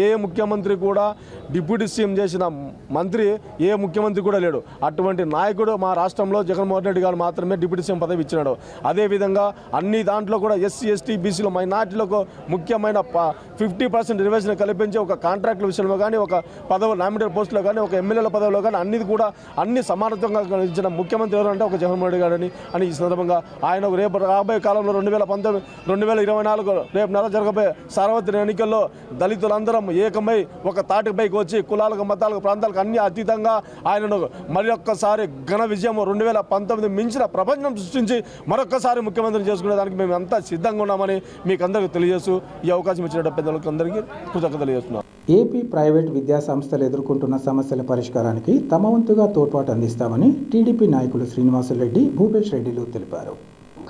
ఏ ముఖ్యమంత్రి కూడా డిప్యూటీ సీఎం చేసిన మంత్రి ఏ ముఖ్యమంత్రి కూడా లేడు. అటువంటి నాయకుడు మా రాష్ట్రంలో జగన్మోహన్ రెడ్డి గారు మాత్రమే డిప్యూటీ సీఎం పదవి ఇచ్చినాడు. అదేవిధంగా అన్ని దాంట్లో కూడా ఎస్సీ ఎస్టీ బీసీలో మైనార్టీలకు ముఖ్యమైన 50% రిజర్వేషన్ కల్పించి ఒక కాంట్రాక్టుల విషయంలో కానీ, ఒక పదవి నామినేటెడ్ పోస్టులో కానీ, ఒక ఎమ్మెల్యేల పదవిలో కానీ అన్ని సమానత్వంగా ఇచ్చిన ముఖ్యమంత్రి ఎవరంటే ఒక జగన్మోహన్ రెడ్డి గారని ఈ సందర్భంగా ఆయన రేపు రాబోయే కాలంలో 2019, 2024 రేపు నెల జరగబోయే సార్వత్రిక ఎన్నికల్లో దళితులందరం ఏకమై ఒక తాటిపైకి వచ్చి కులాలకు మతాలకు ప్రాంతాలకు అన్ని అతీతంగా ఆయనను మరొక్కసారి ఘన విజయం 2019 మించిన ప్రపంచం సృష్టించి మరొక్కసారి ముఖ్యమంత్రి చేసుకునేదానికి మేము అంతా సిద్ధంగా ఉన్నామని మీకు అందరికీ తెలియజేస్తూ ఈ అవకాశం ఇచ్చిన పెద్దలకు అందరికీ కృతజ్ఞతలు తెలియజేస్తున్నాం. ఏపీ ప్రైవేట్ విద్యా సంస్థలు ఎదుర్కొంటున్న సమస్యల పరిష్కారానికి తమ వంతుగా తోడ్పాటు అందిస్తామని టీడీపీ నాయకులు శ్రీనివాసులరెడ్డి, భూపేష్ రెడ్డిలు తెలిపారు.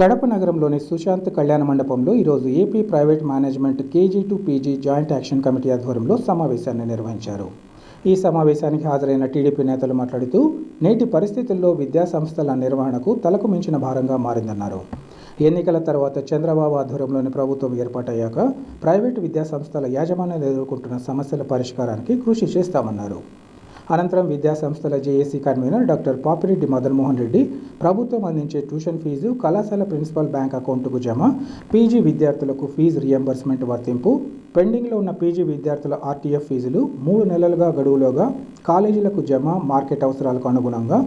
కడప నగరంలోని సుశాంత్ కళ్యాణ మండపంలో ఈరోజు AP private management KG to PG joint action committee ఆధ్వర్యంలో సమావేశాన్ని నిర్వహించారు. ఈ సమావేశానికి హాజరైన టీడీపీ నేతలు మాట్లాడుతూ నేటి పరిస్థితుల్లో విద్యా సంస్థల నిర్వహణకు తలకు మించిన భారంగా మారిందన్నారు. ఎన్నికల తర్వాత చంద్రబాబు ఆధ్వర్యంలోని ప్రభుత్వం ఏర్పాటయ్యాక ప్రైవేటు విద్యా సంస్థల యాజమాన్యాలు ఎదుర్కొంటున్న సమస్యల పరిష్కారానికి కృషి చేస్తామన్నారు. అనంతరం విద్యాసంస్థల JAC convener doctor Papireddy Madan Mohan Reddy ప్రభుత్వం అందించే ట్యూషన్ ఫీజు కళాశాల ప్రిన్సిపల్ బ్యాంక్ అకౌంటుకు జమ, పీజీ విద్యార్థులకు ఫీజు రియంబర్స్మెంట్ వర్తింపు, పెండింగ్లో ఉన్న పీజీ విద్యార్థుల RTF ఫీజులు 3 నెలలుగా గడువులోగా కాలేజీలకు జమ, మార్కెట్ అవసరాలకు అనుగుణంగా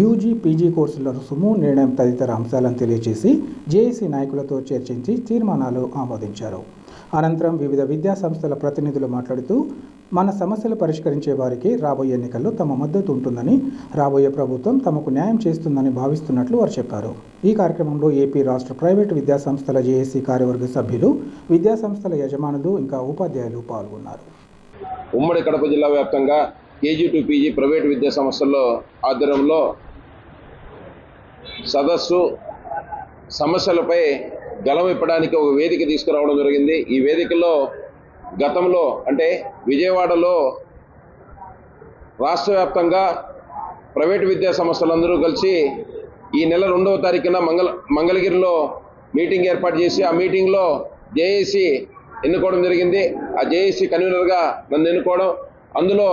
UG, PG కోర్సుల రుసుము నిర్ణయం తదితర అంశాలను తెలియజేసి జేఏసీ నాయకులతో చర్చించి తీర్మానాలు ఆమోదించారు. అనంతరం వివిధ విద్యా సంస్థల ప్రతినిధులు మాట్లాడుతూ మన సమస్యలు పరిష్కరించే వారికి రాబోయే ఎన్నికల్లో తమ మద్దతు ఉంటుందని, రాబోయే ప్రభుత్వం తమకు న్యాయం చేస్తుందని భావిస్తున్నట్లు వారు చెప్పారు. ఈ కార్యక్రమంలో ఏపీ రాష్ట్ర ప్రైవేటు విద్యా సంస్థల జేఏసీ కార్యవర్గ సభ్యులు, విద్యా సంస్థల యజమానులు ఇంకా ఉపాధ్యాయులు పాల్గొన్నారు. ఉమ్మడి కడప జిల్లా వ్యాప్తంగా KG to PG ప్రైవేటు విద్యా సంస్థల్లో ఆధ్వర్యంలో సదస్సు సమస్యలపై గలం ఇప్పడానికి ఒక వేదిక తీసుకురావడం జరిగింది. ఈ వేదికలో గతంలో అంటే విజయవాడలో రాష్ట్ర వ్యాప్తంగా ప్రైవేటు విద్యా సంస్థలందరూ కలిసి ఈ నెల 2వ తారీఖున మంగళగిరిలో మీటింగ్ ఏర్పాటు చేసి ఆ మీటింగ్లో జేఏసీ ఎన్నుకోవడం జరిగింది. ఆ జేఏసీ కన్వీనర్గా నన్ను ఎన్నుకోవడం, అందులో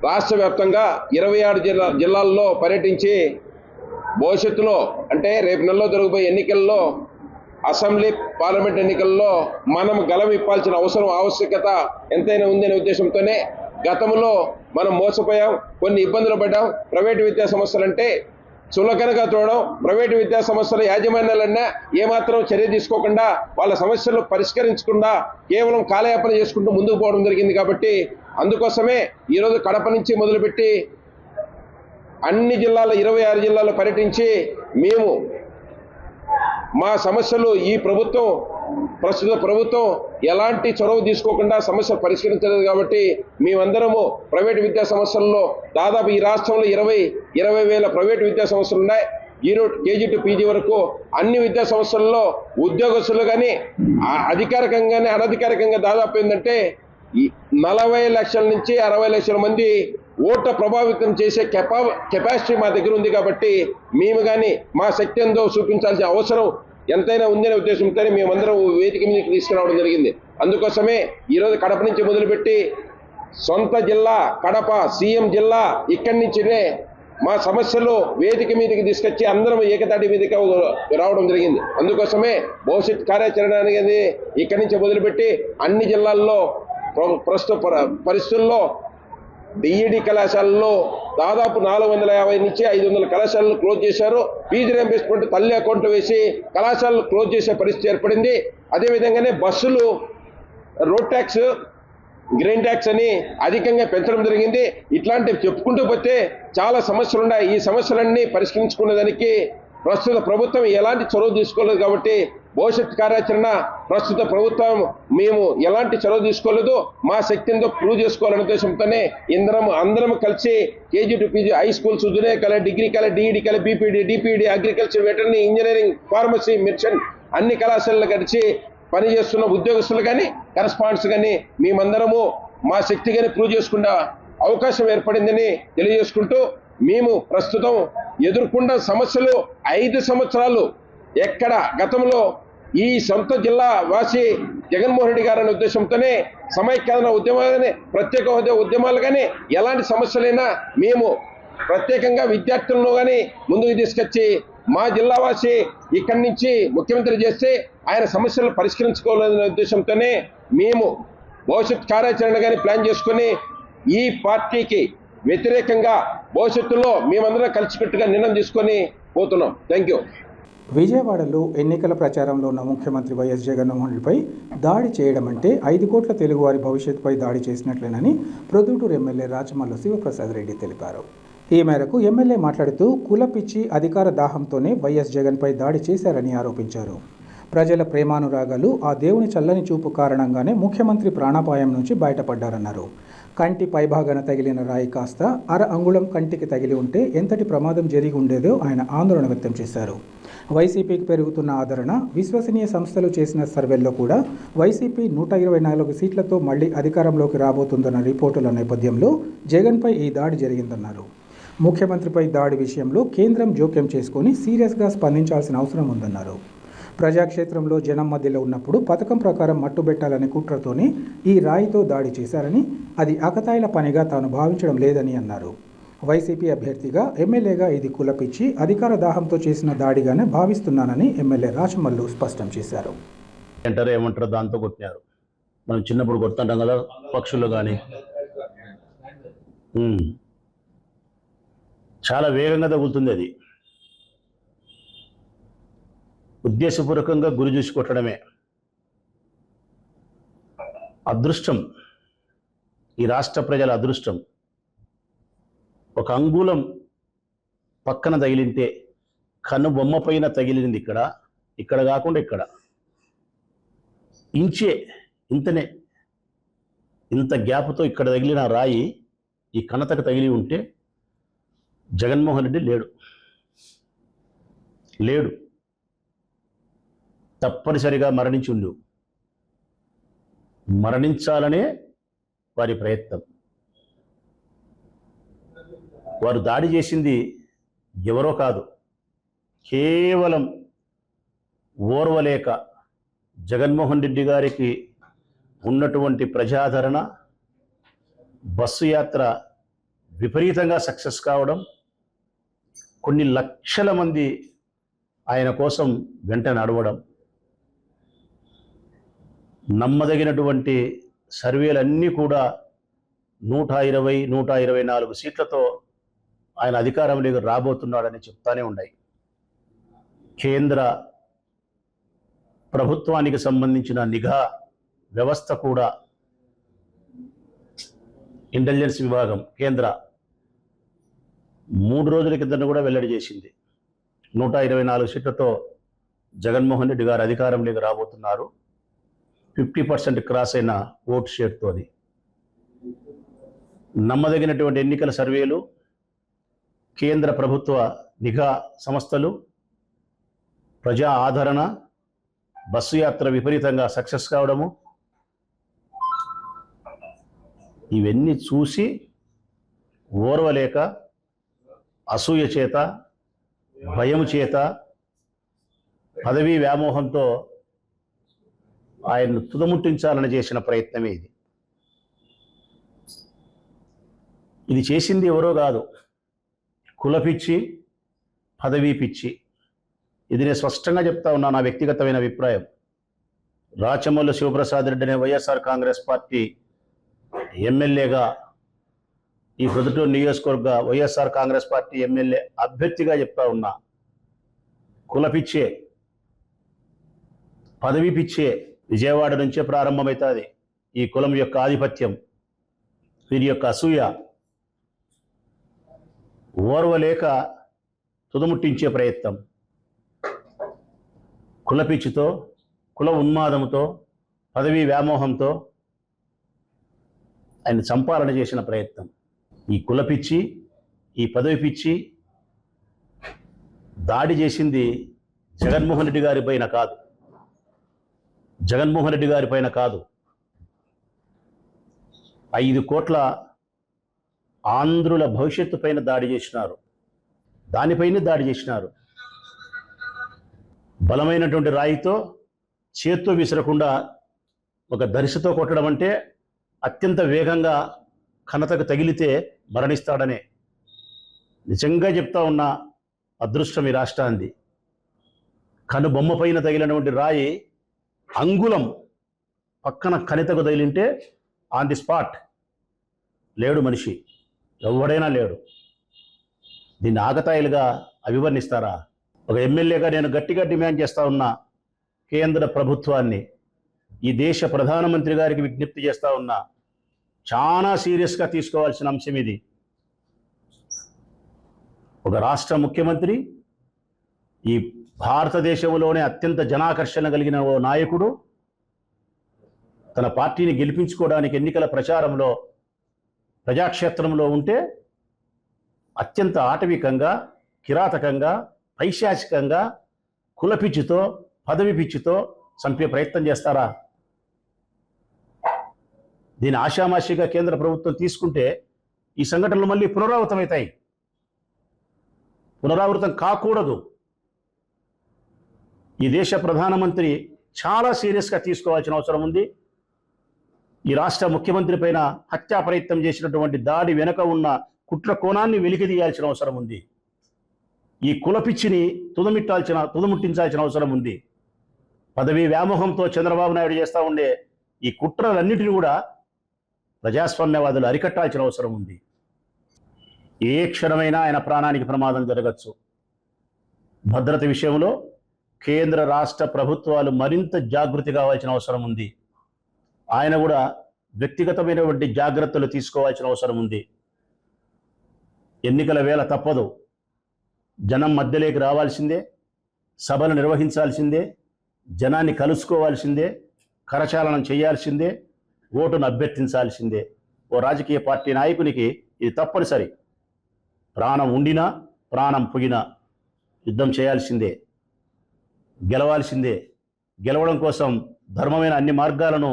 రాష్ట్ర వ్యాప్తంగా 26 జిల్లాల్లో పర్యటించి భవిష్యత్తులో అంటే రేపు నెలలో జరగబోయే ఎన్నికల్లో అసెంబ్లీ పార్లమెంట్ ఎన్నికల్లో మనం గలం ఇప్పాల్సిన ఆవశ్యకత ఎంతైనా ఉందనే ఉద్దేశంతోనే గతంలో మనం మోసపోయాం, కొన్ని ఇబ్బందులు పడ్డాం. ప్రైవేటు విద్యా సంస్థలంటే చులకనగా చూడడం, ప్రైవేటు విద్యా సంస్థల యాజమాన్యాలన్నా ఏమాత్రం చర్య తీసుకోకుండా వాళ్ళ సమస్యలు పరిష్కరించకుండా కేవలం కాలయాపన చేసుకుంటూ ముందుకు పోవడం జరిగింది. కాబట్టి అందుకోసమే ఈరోజు కడప నుంచి మొదలుపెట్టి అన్ని జిల్లాల 26 జిల్లాల్లో పర్యటించి మేము మా సమస్యలు ఈ ప్రభుత్వం ప్రస్తుత ప్రభుత్వం ఎలాంటి చొరవ తీసుకోకుండా సమస్య పరిష్కరించలేదు కాబట్టి మేమందరము ప్రైవేటు విద్యా సంస్థల్లో దాదాపు ఈ రాష్ట్రంలో 20 వేల ప్రైవేటు విద్యా సంస్థలు ఉన్నాయి. కేజీ టు పీజీ వరకు అన్ని విద్యా సంస్థల్లో ఉద్యోగస్తులు కానీ అధికారికంగానే అనధికారికంగా దాదాపు ఏంటంటే 40 లక్షల నుంచి 60 లక్షల మంది ఓట్ల ప్రభావితం చేసే కెపాసిటీ మా దగ్గర ఉంది. కాబట్టి మేము కానీ మా శక్తి ఎంతో చూపించాల్సిన అవసరం ఎంతైనా ఉందనే ఉద్దేశంతోనే మేమందరం వేదిక మీదకి తీసుకురావడం జరిగింది. అందుకోసమే ఈరోజు కడప నుంచి మొదలుపెట్టి సొంత జిల్లా కడప, సీఎం జిల్లా, ఇక్కడి నుంచినే మా సమస్యలు వేదిక మీదకి తీసుకొచ్చి అందరం ఏకతాటి మీదకి రావడం జరిగింది. అందుకోసమే భవిష్యత్ కార్యాచరణ అనేది ఇక్కడి నుంచి మొదలుపెట్టి అన్ని జిల్లాల్లో ప్రస్తుత పరిస్థితుల్లో డిఈడి కళాశాలలో దాదాపు 450 నుంచి 500 కళాశాలలు క్లోజ్ చేశారు. ఫీజు రీయింబర్స్మెంట్ తల్లి అకౌంట్ వేసి కళాశాలలు క్లోజ్ చేసే పరిస్థితి ఏర్పడింది. అదేవిధంగానే బస్సులు రోడ్ ట్యాక్స్, గ్రీన్ ట్యాక్స్ అని అధికంగా పెంచడం జరిగింది. ఇట్లాంటివి చెప్పుకుంటూ పోతే చాలా సమస్యలు ఉన్నాయి. ఈ సమస్యలన్నీ పరిష్కరించుకునేదానికి ప్రస్తుత ప్రభుత్వం ఎలాంటి చొరవ తీసుకోలేదు. కాబట్టి భవిష్యత్ కార్యాచరణ ప్రస్తుత ప్రభుత్వం మేము ఎలాంటి చొరవ తీసుకోలేదు, మా శక్తితో ప్రూవ్ చేసుకోవాలనే ఉద్దేశంతోనే అందరం కలిసి KG to PG high schools, junior college, degree college, DEd college, BPD, DPD, agriculture, veterinary, engineering, pharmacy, medicine అన్ని కళాశాలలు కలిసి పనిచేస్తున్న ఉద్యోగస్తులు కానీ కరస్పాండెంట్స్ కానీ మేమందరము మా శక్తి కానీ ప్రూవ్ చేసుకున్న అవకాశం ఏర్పడిందని తెలియజేసుకుంటూ, మేము ప్రస్తుతం ఎదుర్కొన్న సమస్యలు 5 సంవత్సరాలు ఎక్కడ గతంలో ఈ సొంత జిల్లా వాసి జగన్మోహన్ రెడ్డి గారి అనే ఉద్దేశంతోనే సమైక్యాంధ్ర ఉద్యమాలు కానీ ప్రత్యేక హోదా ఉద్యమాలు కానీ ఎలాంటి సమస్యలైనా మేము ప్రత్యేకంగా విద్యార్థులను కానీ ముందుకు తీసుకొచ్చి మా జిల్లా వాసి ఇక్కడి నుంచి ముఖ్యమంత్రి చేస్తే ఆయన సమస్యలు పరిష్కరించుకోవాలనే ఉద్దేశంతోనే మేము భవిష్యత్ కార్యాచరణ కానీ ప్లాన్ చేసుకుని ఈ పార్టీకి వ్యతిరేకంగా భవిష్యత్తులో మేమందరం కలిసికట్టుగా నిర్ణయం తీసుకొని పోతున్నాం. Thank you. విజయవాడలో ఎన్నికల ప్రచారంలో ఉన్న ముఖ్యమంత్రి వైఎస్ జగన్మోహన్ రెడ్డిపై దాడి చేయడం అంటే 5 కోట్ల తెలుగువారి భవిష్యత్తుపై దాడి చేసినట్లేనని ప్రొద్దుటూరు ఎమ్మెల్యే రాచమల్లు శివప్రసాద్ రెడ్డి తెలిపారు. ఈ మేరకు ఎమ్మెల్యే మాట్లాడుతూ కులపిచ్చి అధికార దాహంతోనే వైఎస్ జగన్పై దాడి చేశారని ఆరోపించారు. ప్రజల ప్రేమానురాగాలు, ఆ దేవుని చల్లని చూపు కారణంగానే ముఖ్యమంత్రి ప్రాణాపాయం నుంచి బయటపడ్డారన్నారు. కంటి పైభాగాన తగిలిన రాయి కాస్త అర అంగుళం కంటికి తగిలి ఉంటే ఎంతటి ప్రమాదం జరిగి ఉండేదో ఆయన ఆందోళన వ్యక్తం చేశారు. వైసీపీకి పెరుగుతున్న ఆదరణ, విశ్వసనీయ సంస్థలు చేసిన సర్వేల్లో కూడా వైసీపీ 124 సీట్లతో మళ్లీ అధికారంలోకి రాబోతుందన్న రిపోర్టుల నేపథ్యంలో జగన్పై ఈ దాడి జరిగిందన్నారు. ముఖ్యమంత్రిపై దాడి విషయంలో కేంద్రం జోక్యం చేసుకుని సీరియస్గా స్పందించాల్సిన అవసరం ఉందన్నారు. ప్రజాక్షేత్రంలో జనం మధ్యలో ఉన్నప్పుడు పథకం ప్రకారం మట్టుబెట్టాలనే కుట్రతోనే ఈ రాయితో దాడి చేశారని, అది అకతాయిల పనిగా తాను భావించడం లేదని అన్నారు. వైసీపీ అభ్యర్థిగా, ఎమ్మెల్యేగా ఇది కులపిచ్చి అధికార దాహంతో చేసిన దాడిగానే భావిస్తున్నానని ఎమ్మెల్యే రాచమల్లు స్పష్టం చేశారు. ఏమంటారు దాంతో కొట్టినారు. మనం చిన్నప్పుడు కొడుతుంటాం కదా పక్షులు కానీ, చాలా వేగంగా తగులుతుంది. అది ఉద్దేశపూర్వకంగా గురి చూసి కొట్టడమే. అదృష్టం, ఈ రాష్ట్ర ప్రజల అదృష్టం. ఒక అంగుళం పక్కన తగిలింటే కన్ను బొమ్మ పైన తగిలింది, ఇక్కడ కాకుండా ఇక్కడ ఇంచే, ఇంతనే, ఇంత గ్యాప్తో ఇక్కడ తగిలిన రాయి ఈ కణతకు తగిలి ఉంటే జగన్మోహన్ రెడ్డి లేడు, తప్పనిసరిగా మరణించాలనే వారి ప్రయత్నం. వారు దాడి చేసింది ఎవరో కాదు, కేవలం ఓర్వలేక జగన్మోహన్ రెడ్డి గారికి ఉన్నటువంటి ప్రజాదరణ, బస్సు యాత్ర విపరీతంగా సక్సెస్ కావడం, కొన్ని లక్షల మంది ఆయన కోసం వెంట నడవడం, నమ్మదగినటువంటి సర్వేలన్నీ కూడా 120-124 సీట్లతో ఆయన అధికారంలోకి రాబోతున్నాడని చెప్తానే ఉన్నాయి. కేంద్ర ప్రభుత్వానికి సంబంధించిన నిఘా వ్యవస్థ కూడా, ఇంటెలిజెన్స్ విభాగం కేంద్ర 3 రోజుల కింద కూడా వెల్లడి చేసింది 124 సీట్లతో జగన్మోహన్ రెడ్డి గారు అధికారంలోకి రాబోతున్నారు 50% క్రాస్ అయిన ఓట్ షేర్తోని. నమ్మదగినటువంటి ఎన్నికల సర్వేలు, కేంద్ర ప్రభుత్వ నిఘా సంస్థలు, ప్రజా ఆదరణ, బస్సు యాత్ర విపరీతంగా సక్సెస్ కావడము, ఇవన్నీ చూసి ఓర్వలేక అసూయ చేత, భయం చేత, పదవీ వ్యామోహంతో ఆయన్ను తుదముట్టించాలని చేసిన ప్రయత్నమే ఇది. ఇది చేసింది ఎవరో కాదు, కులపిచ్చి, పదవీ పిచ్చి. ఇది నేను స్పష్టంగా చెప్తా ఉన్నా, నా వ్యక్తిగతమైన అభిప్రాయం. రాచమల్లు శివప్రసాద్ రెడ్డి అనే వైఎస్ఆర్ కాంగ్రెస్ పార్టీ ఎమ్మెల్యేగా, ఈ ప్రొద్దుటూరు నియోజకవర్గ వైఎస్ఆర్ కాంగ్రెస్ పార్టీ ఎమ్మెల్యే అభ్యర్థిగా చెప్తా ఉన్నా, కులపిచ్చే, పదవి పిచ్చే విజయవాడ నుంచే ప్రారంభమవుతుంది. ఈ కులం యొక్క ఆధిపత్యం, వీరి యొక్క అసూయ ఓర్వలేక తుదముట్టించే ప్రయత్నం, కులపిచ్చితో, కుల ఉన్మాదంతో, పదవీ వ్యామోహంతో ఆయన చంపాలని చేసిన ప్రయత్నం. ఈ కులపిచ్చి, ఈ పదవి పిచ్చి దాడి చేసింది జగన్మోహన్ రెడ్డి గారి పైన కాదు, జగన్మోహన్ రెడ్డి గారి పైన కాదు, 5 కోట్ల ఆంధ్రుల భవిష్యత్తు పైన దాడి చేసినారు. దానిపైనే దాడి చేసినారు. బలమైనటువంటి రాయితో చేత్తో విసరకుండా ఒక దరిశతో కొట్టడం అంటే అత్యంత వేగంగా ఘనతకు తగిలితే మరణిస్తాడనే. నిజంగా చెప్తా ఉన్న అదృష్టం ఈ రాష్ట్రాన్ని. కనుబొమ్మ పైన తగిలినటువంటి రాయి అంగుళం పక్కన కణితకు తగిలింటే ఆన్ ది స్పాట్ లేడు మనిషి, ఎవడైనా లేడు. దీన్ని ఆగతాయిలుగా అభివర్ణిస్తారా? ఒక ఎమ్మెల్యేగా నేను గట్టిగా డిమాండ్ చేస్తా ఉన్నా, కేంద్ర ప్రభుత్వాన్ని, ఈ దేశ ప్రధానమంత్రి గారికి విజ్ఞప్తి చేస్తా ఉన్నా, చాలా సీరియస్గా తీసుకోవాల్సిన అంశం ఇది. ఒక రాష్ట్ర ముఖ్యమంత్రి, ఈ భారతదేశంలోనే అత్యంత జనాకర్షణ కలిగిన ఓ నాయకుడు తన పార్టీని గెలిపించుకోవడానికి ఎన్నికల ప్రచారంలో, ప్రజాక్షేత్రంలో ఉంటే అత్యంత ఆటవికంగా, కిరాతకంగా, పైశాచికంగా, కులపిచ్చితో, పదవి పిచ్చితో చంపే ప్రయత్నం చేస్తారా? దీని ఆషామాషిగా కేంద్ర ప్రభుత్వం తీసుకుంటే ఈ సంఘటనలు మళ్ళీ పునరావృతమవుతాయి. పునరావృతం కాకూడదు. ఈ దేశ ప్రధానమంత్రి చాలా సీరియస్గా తీసుకోవాల్సిన అవసరం ఉంది. ఈ రాష్ట్ర ముఖ్యమంత్రి పైన హత్యా ప్రయత్నం చేసినటువంటి దాడి వెనుక ఉన్న కుట్ర కోణాన్ని వెలికితీయాల్సిన అవసరం ఉంది. ఈ కులపిచ్చిని తుదముట్టించాల్సిన అవసరం ఉంది. పదవీ వ్యామోహంతో చంద్రబాబు నాయుడు చేస్తూ ఉండే ఈ కుట్రలన్నిటిని కూడా ప్రజాస్వామ్యవాదులు అరికట్టాల్సిన అవసరం ఉంది. ఏ క్షణమైనా ఆయన ప్రాణానికి ప్రమాదం జరగచ్చు. భద్రత విషయంలో కేంద్ర రాష్ట్ర ప్రభుత్వాలు మరింత జాగృతి కావాల్సిన అవసరం ఉంది. ఆయన కూడా వ్యక్తిగతమైనటువంటి జాగ్రత్తలు తీసుకోవాల్సిన అవసరం ఉంది. ఎన్నికల వేళ తప్పదు. జనం మధ్యలోకి రావాల్సిందే, సభలు నిర్వహించాల్సిందే, జనాన్ని కలుసుకోవాల్సిందే, కరచాలనం చేయాల్సిందే, ఓటును అభ్యర్థించాల్సిందే. ఓ రాజకీయ పార్టీ నాయకునికి ఇది తప్పనిసరి. ప్రాణం ఉండినా, ప్రాణం పోయినా యుద్ధం చేయాల్సిందే, గెలవాల్సిందే. గెలవడం కోసం ధర్మమైన అన్ని మార్గాలను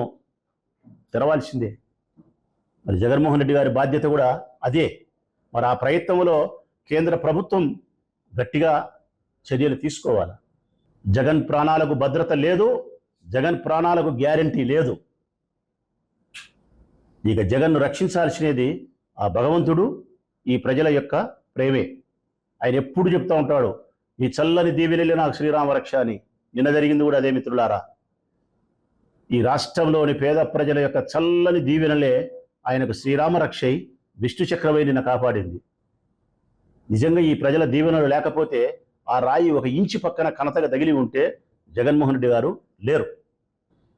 తెరవాల్సిందే. మరి జగన్మోహన్ రెడ్డి గారి బాధ్యత కూడా అదే. మరి ఆ ప్రయత్నంలో కేంద్ర ప్రభుత్వం గట్టిగా చర్యలు తీసుకోవాలి. జగన్ ప్రాణాలకు భద్రత లేదు, జగన్ ప్రాణాలకు గ్యారంటీ లేదు. ఇక జగన్ను రక్షించాల్సినది ఆ భగవంతుడు, ఈ ప్రజల యొక్క ప్రేమే. ఆయన ఎప్పుడు చెప్తూ ఉంటాడు, ఈ చల్లని దీవెనలే నాకు శ్రీరామ రక్ష అని. నిన్న జరిగింది కూడా అదే మిత్రులారా. ఈ రాష్ట్రంలోని పేద ప్రజల యొక్క చల్లని దీవెనలే ఆయనకు శ్రీరామ రక్షై విష్ణు చక్రవేణిని కాపాడింది. నిజంగా ఈ ప్రజల దీవెనలు లేకపోతే ఆ రాయి 1 ఇంచు పక్కన కనతగా తగిలి ఉంటే జగన్మోహన్ రెడ్డి గారు లేరు.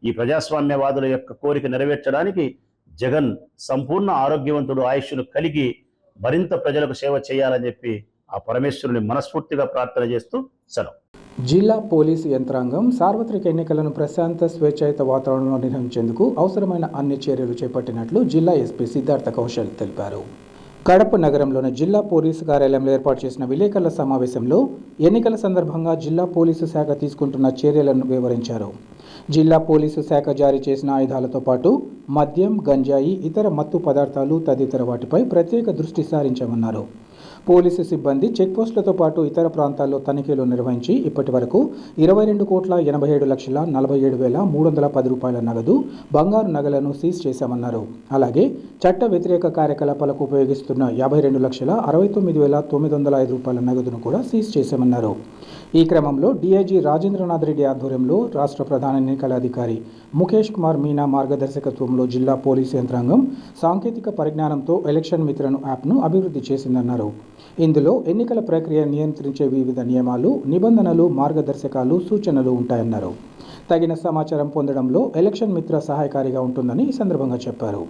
ఈ ప్రజాస్వామ్యవాదుల యొక్క కోరిక నెరవేర్చడానికి జగన్ సంపూర్ణ ఆరోగ్యవంతుడు, ఆయుష్ను కలిగి మరింత ప్రజలకు సేవ చేయాలని చెప్పి ఆ పరమేశ్వరుని మనస్ఫూర్తిగా ప్రార్థన చేస్తూ సెలవు. జిల్లా పోలీసు యంత్రాంగం సార్వత్రిక ఎన్నికలను ప్రశాంత స్వేచ్ఛాయుత వాతావరణంలో నిర్వహించేందుకు అవసరమైన అన్ని చర్యలు చేపట్టినట్లు జిల్లా ఎస్పీ సిద్ధార్థ కౌశల్ తెలిపారు. కడప నగరంలోని జిల్లా పోలీసు కార్యాలయంలో ఏర్పాటు చేసిన విలేకరుల సమావేశంలో ఎన్నికల సందర్భంగా జిల్లా పోలీసు శాఖ తీసుకుంటున్న చర్యలను వివరించారు. జిల్లా పోలీసు శాఖ జారీ చేసిన ఆయుధాలతో పాటు మద్యం, గంజాయి, ఇతర మత్తు పదార్థాలు తదితర వాటిపై ప్రత్యేక దృష్టి సారించామన్నారు. పోలీసు సిబ్బంది చెక్పోస్టులతో పాటు ఇతర ప్రాంతాల్లో తనిఖీలు నిర్వహించి ఇప్పటి వరకు 22,87,47,310 రూపాయల నగదు, బంగారు నగలను సీజ్ చేశామన్నారు. అలాగే చట్ట వ్యతిరేక కార్యకలాపాలకు ఉపయోగిస్తున్న 52,69,905 రూపాయల నగదును కూడా సీజ్ చేశామన్నారు. ఈ క్రమంలో డీఐజీ రాజేంద్రనాథ్ రెడ్డి ఆధ్వర్యంలో రాష్ట్ర ప్రధాన ఎన్నికల అధికారి ముఖేష్ కుమార్ మీనా మార్గదర్శకత్వంలో జిల్లా పోలీసు యంత్రాంగం సాంకేతిక పరిజ్ఞానంతో ఎలక్షన్ మిత్రను యాప్ను అభివృద్ధి చేసిందన్నారు. ఇందులో ఎన్నికల ప్రక్రియ నియంత్రించే వివిధ నియమాలు, నిబంధనలు, మార్గదర్శకాలు, సూచనలు ఉంటాయన్నారు. తగిన సమాచారం పొందడంలో ఎలక్షన్ మిత్ర సహాయకారిగా ఉంటుందని ఈ సందర్భంగా చెప్పారు.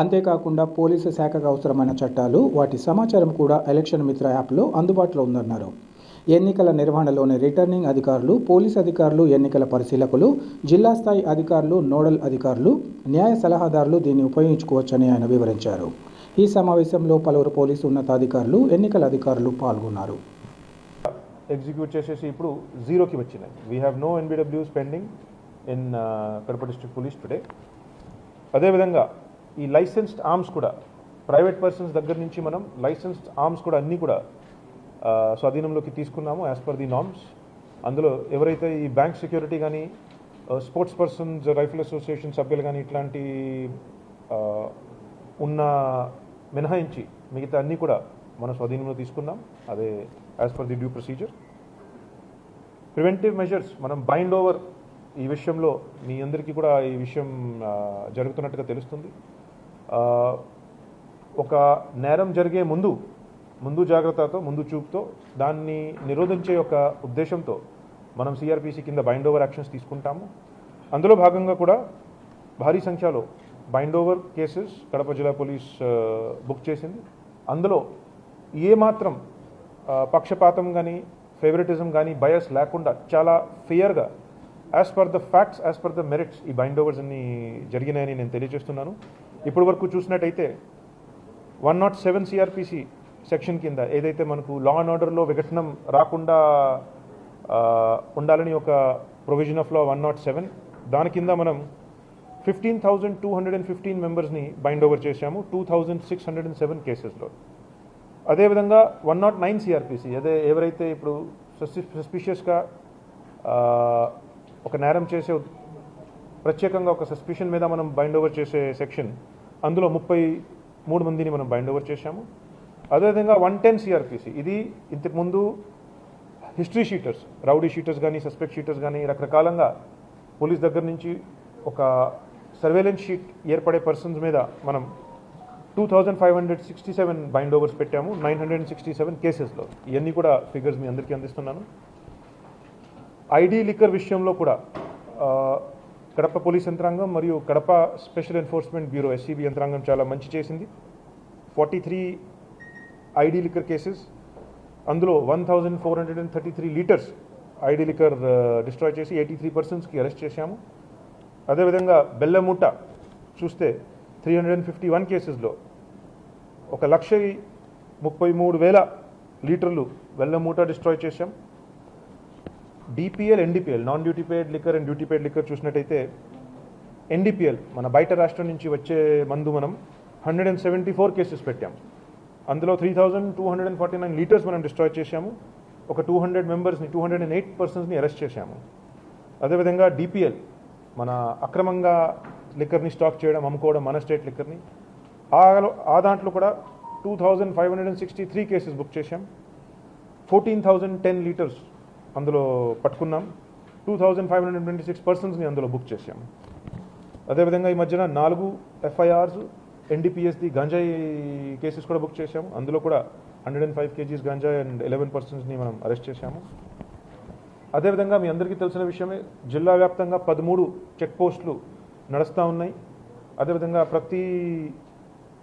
అంతేకాకుండా పోలీసు శాఖకు అవసరమైన చట్టాలు, వాటి సమాచారం కూడా ఎలక్షన్ మిత్ర యాప్లో అందుబాటులో ఉందన్నారు. ఎన్నికల నిర్వహణలోని రిటర్నింగ్ అధికారులు, పోలీసు అధికారులు, ఎన్నికల పరిశీలకులు, జిల్లా స్థాయి అధికారులు, నోడల్ అధికారులు, న్యాయ సలహాదారులు దీన్ని ఉపయోగించుకోవచ్చని ఆయన వివరించారు. ఈ సమావేశంలో పలువురు పోలీసు ఉన్నతాధికారులు, ఎన్నికల అధికారులు పాల్గొన్నారు. ఎగ్జిక్యూట్ చేసేసి ఇప్పుడు జీరోకి వచ్చినాయి. We have no NBWs pending in Kadapa district police today. అదేవిధంగా ఈ లైసెన్స్డ్ ఆర్మ్స్ కూడా ప్రైవేట్ పర్సన్స్ దగ్గర నుంచి మనం లైసెన్స్డ్ ఆర్మ్స్ కూడా అన్నీ కూడా స్వాధీనంలోకి తీసుకున్నాము యాజ్ పర్ ది నార్మ్స్. అందులో ఎవరైతే ఈ బ్యాంక్ సెక్యూరిటీ కానీ, స్పోర్ట్స్ పర్సన్స్, రైఫిల్ అసోసియేషన్ సభ్యులు కానీ ఇట్లాంటి ఉన్న మినహాయించి మిగతా అన్నీ కూడా మనం స్వాధీనంలో తీసుకున్నాం. అదే as per the due procedure. Preventive measures మనం బైండ్ ఓవర్ ఈ విషయంలో మీ అందరికీ కూడా ఈ విషయం జరుగుతున్నట్టుగా తెలుస్తుంది. ఒక నేరం జరిగే ముందు జాగ్రత్తతో, ముందు చూపుతో దాన్ని నిరోధించే ఒక ఉద్దేశంతో మనం సిఆర్పిసి కింద బైండ్ ఓవర్ యాక్షన్స్ తీసుకుంటాము. అందులో భాగంగా కూడా భారీ సంఖ్యలో బైండ్ ఓవర్ కేసెస్ కడప జిల్లా పోలీస్ బుక్ చేసింది. అందులో ఏమాత్రం పక్షపాతం కానీ, ఫేవరెటిజం కానీ, బయస్ లేకుండా చాలా ఫెయిర్గా as per the facts, as per the merits ఈ బైండ్ ఓవర్స్ అన్ని జరిగినాయని నేను తెలియజేస్తున్నాను. ఇప్పటి వరకు చూసినట్టయితే 107 సిఆర్పిసి సెక్షన్ కింద ఏదైతే మనకు లా అండ్ ఆర్డర్లో విఘటనం రాకుండా ఉండాలని ఒక ప్రొవిజన్ ఆఫ్ లా 107, దాని కింద మనం 15,215 మెంబర్స్ని బైండ్ ఓవర్ చేశాము 2,607 కేసెస్లో. అదేవిధంగా 109 సిఆర్పిసి ఎవరైతే ఇప్పుడు సస్పిషియస్గా ఒక నేరం చేసే ప్రత్యేకంగా ఒక సస్పిషన్ మీద మనం బైండ్ ఓవర్ చేసే సెక్షన్, అందులో 33 మందిని మనం బైండ్ ఓవర్ చేశాము. అదేవిధంగా 110 సిఆర్పిసి ఇది ఇంతకుముందు హిస్టరీ షీటర్స్, రౌడీ షీటర్స్ కానీ, సస్పెక్ట్ షీటర్స్ కానీ రకరకాలంగా పోలీస్ దగ్గర నుంచి ఒక సర్వేలెన్స్ షీట్ ఏర్పడే పర్సన్స్ మీద మనం 2,567 బైండ్ ఓవర్స్ పెట్టాము 967 కేసెస్లో. ఇవన్నీ కూడా ఫిగర్స్ మీ అందరికీ అందిస్తున్నాను. ఐడి లిక్కర్ విషయంలో కూడా కడప పోలీస్ యంత్రాంగం మరియు Kadapa special enforcement bureau SCB యంత్రాంగం చాలా మంచి చేసింది. 43 ఐడి లిక్కర్ కేసెస్, అందులో 1,433 లీటర్స్ ఐడి లిక్కర్ డిస్ట్రాయ్ చేసి 83 పర్సన్స్కి అరెస్ట్ చేశాము. అదేవిధంగా బెల్లమూట చూస్తే 351 కేసెస్లో 1,33,000 లీటర్లు బెల్లమూట డిస్ట్రాయ్ చేశాం. DPL, NDPL, non duty paid liquor and duty paid liquor చూసినట్టయితే ఎన్డిపిఎల్ మన బయట రాష్ట్రం నుంచి వచ్చే మందు మనం 174 కేసెస్ పెట్టాము. అందులో 3,249 లీటర్స్ మనం డిస్ట్రాయ్ చేశాము. ఒక 208 పర్సన్స్ని అరెస్ట్ చేశాము. అదేవిధంగా డిపిఎల్ మన అక్రమంగా లిక్కర్ని స్టాక్ చేయడం, అమ్ముకోవడం, మన స్టేట్ లిక్కర్ని, ఆ దాంట్లో కూడా 2,563 కేసెస్ బుక్ చేశాం. 14,010 లీటర్స్ అందులో పట్టుకున్నాం. 2,526 పర్సన్స్ని అందులో బుక్ చేశాము. అదేవిధంగా ఈ మధ్యన 4 ఎఫ్ఐఆర్స్ ఎన్డీపీఎస్ది గంజాయి కేసెస్ కూడా బుక్ చేశాము. అందులో కూడా 105 కేజీస్ గంజాయి అండ్ 11 పర్సన్స్ని మనం అరెస్ట్ చేశాము. అదేవిధంగా మీ అందరికీ తెలిసిన విషయమే, జిల్లా వ్యాప్తంగా 13 చెక్ పోస్టులు నడుస్తూ ఉన్నాయి. అదేవిధంగా ప్రతి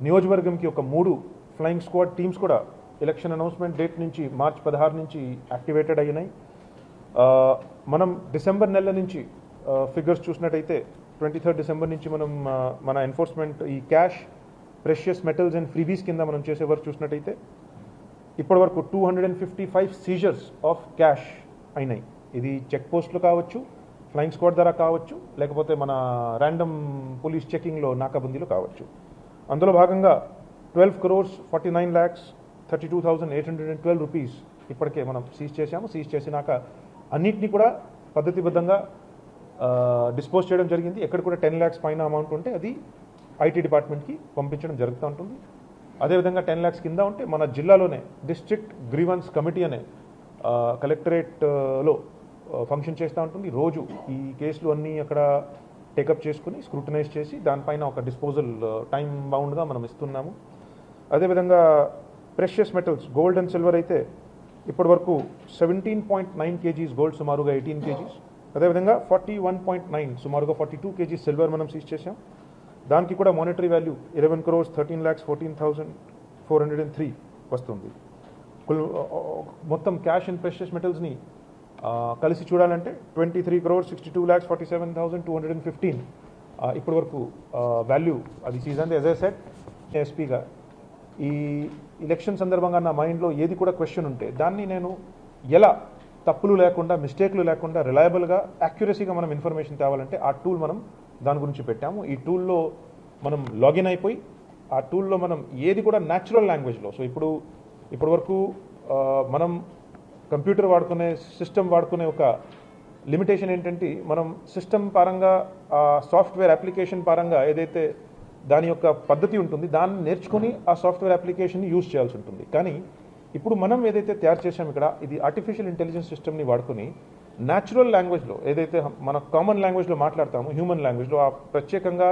నియోజకవర్గంకి ఒక 3 ఫ్లయింగ్ స్క్వాడ్ టీమ్స్ కూడా ఎలక్షన్ అనౌన్స్మెంట్ డేట్ నుంచి మార్చి 16 నుంచి యాక్టివేటెడ్ అయినాయి. మనం డిసెంబర్ నెల నుంచి ఫిగర్స్ చూసినట్టయితే 23 డిసెంబర్ నుంచి మనం మన ఎన్ఫోర్స్మెంట్ ఈ cash, precious metals and freebies కింద మనం చేసే వర్క్ చూసినట్టయితే ఇప్పటి వరకు 255 సీజర్స్ ఆఫ్ క్యాష్ అయినాయి. ఇది చెక్ పోస్టులు కావచ్చు, ఫ్లయింగ్ స్క్వాడ్ ద్వారా కావచ్చు, లేకపోతే మన ర్యాండమ్ పోలీస్ చెకింగ్లో నాకాబందీలో కావచ్చు. అందులో భాగంగా 12,49,32,812 రూపీస్ ఇప్పటికే మనం సీజ్ చేశాము. సీజ్ చేసినాక అన్నింటినీ కూడా పద్ధతిబద్ధంగా డిస్పోజ్ చేయడం జరిగింది. ఎక్కడ కూడా 10 lakhs పైన అమౌంట్ ఉంటే అది ఐటీ డిపార్ట్మెంట్కి పంపించడం జరుగుతూ ఉంటుంది. అదేవిధంగా 10 lakhs కింద ఉంటే మన జిల్లాలోనే డిస్ట్రిక్ట్ గ్రీవెన్స్ కమిటీ అనే కలెక్టరేట్లో ఫంక్షన్ చేస్తూ ఉంటుంది. రోజు ఈ కేసులు అన్నీ అక్కడ టేకప్ చేసుకుని స్క్రూటనైజ్ చేసి దానిపైన ఒక డిస్పోజల్ టైం బౌండ్గా మనం ఇస్తున్నాము. అదేవిధంగా precious metals, gold and silver అయితే ఇప్పటి వరకు 17.9 kgs గోల్డ్, సుమారుగా 18 kgs. అదేవిధంగా 41.9 సుమారుగా 42 kgs సిల్వర్ మనం సీజ్ చేసాం. దానికి కూడా మానిటరీ వాల్యూ 11,13,14,403 వస్తుంది. మొత్తం క్యాష్ అండ్ ప్రెషియస్ మెటల్స్ని కలిసి చూడాలంటే 23,62,47,215 ఇప్పటి వరకు వాల్యూ అది సీజన్. యాజ్ ఐ సెడ్ ఎస్పీగా ఈ ఎలక్షన్ సందర్భంగా నా మైండ్లో ఏది కూడా క్వశ్చన్ ఉంటే దాన్ని నేను ఎలా తప్పులు లేకుండా, మిస్టేక్లు లేకుండా రిలయబుల్గా, యాక్యురసీగా మనం ఇన్ఫర్మేషన్ తేవాలంటే ఆ టూల్ మనం దాని గురించి పెట్టాము. ఈ టూల్లో మనం లాగిన్ అయిపోయి ఆ టూల్లో మనం ఏది కూడా న్యాచురల్ లాంగ్వేజ్లో, సో ఇప్పటి వరకు మనం కంప్యూటర్ వాడుకునే, సిస్టమ్ వాడుకునే ఒక లిమిటేషన్ ఏంటంటే మనం సిస్టమ్ పరంగా, సాఫ్ట్వేర్ అప్లికేషన్ పరంగా ఏదైతే దాని యొక్క పద్ధతి ఉంటుంది దాన్ని నేర్చుకొని ఆ సాఫ్ట్వేర్ అప్లికేషన్ని యూజ్ చేయాల్సి ఉంటుంది. కానీ ఇప్పుడు మనం ఏదైతే తయారు చేసాము ఇక్కడ, ఇది ఆర్టిఫిషియల్ ఇంటెలిజెన్స్ సిస్టమ్ని వాడుకొని న్యాచురల్ లాంగ్వేజ్లో ఏదైతే మన కామన్ లాంగ్వేజ్లో మాట్లాడతామో, హ్యూమన్ లాంగ్వేజ్లో, ఆ ప్రత్యేకంగా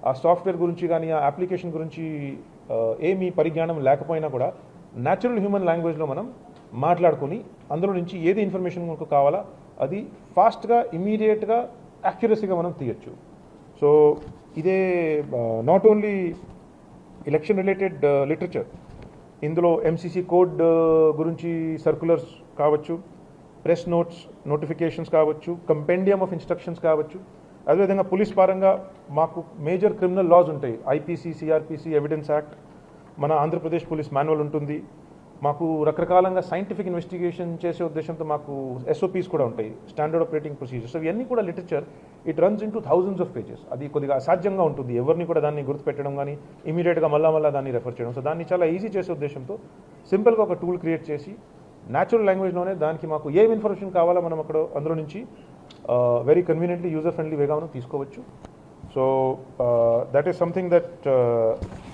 ఆ సాఫ్ట్వేర్ గురించి కానీ ఆ అప్లికేషన్ గురించి ఏమీ పరిజ్ఞానం లేకపోయినా కూడా న్యాచురల్ హ్యూమన్ లాంగ్వేజ్లో మనం మాట్లాడుకొని అందులో నుంచి ఏది ఇన్ఫర్మేషన్ మనకు కావాలా అది ఫాస్ట్గా, ఇమీడియట్గా, యాక్యురసీగా మనం తీయచ్చు. సో ఇదే not only election related literature, ఇందులో ఎంసీసీ కోడ్ గురించి సర్క్యులర్స్ కావచ్చు, ప్రెస్ నోట్స్, నోటిఫికేషన్స్ కావచ్చు, కంపెండియం ఆఫ్ ఇన్స్ట్రక్షన్స్ కావచ్చు. అదేవిధంగా పోలీస్ పరంగా మాకు మేజర్ క్రిమినల్ లాస్ ఉంటాయి. ఐపీసీ, సిఆర్పిసి, ఎవిడెన్స్ యాక్ట్, మన ఆంధ్రప్రదేశ్ పోలీస్ మాన్యువల్ ఉంటుంది. మాకు రకరకాలంగా సైంటిఫిక్ ఇన్వెస్టిగేషన్ చేసే ఉద్దేశంతో మాకు ఎస్ఓపీస్ కూడా ఉంటాయి, స్టాండర్డ్ ఆపరేటింగ్ ప్రొసీజర్స్. ఇవన్నీ కూడా literature it runs into thousands of pages. అది కొద్దిగా అసాధ్యంగా ఉంటుంది ఎవరిని కూడా దాన్ని గుర్తుపెట్టడం కానీ ఇమీడియట్గా మళ్ళా దాన్ని రెఫర్ చేయడం. సో దాన్ని చాలా ఈజీ చేసే ఉద్దేశంతో సింపుల్గా ఒక టూల్ క్రియేట్ చేసి న్యాచురల్ లాంగ్వేజ్లోనే దానికి మాకు ఏం ఇన్ఫర్మేషన్ కావాలో మనం అక్కడ అందులో నుంచి వెరీ కన్వీనియంట్లీ, యూజర్ ఫ్రెండ్లీ వేగా మనం తీసుకోవచ్చు. So that is something that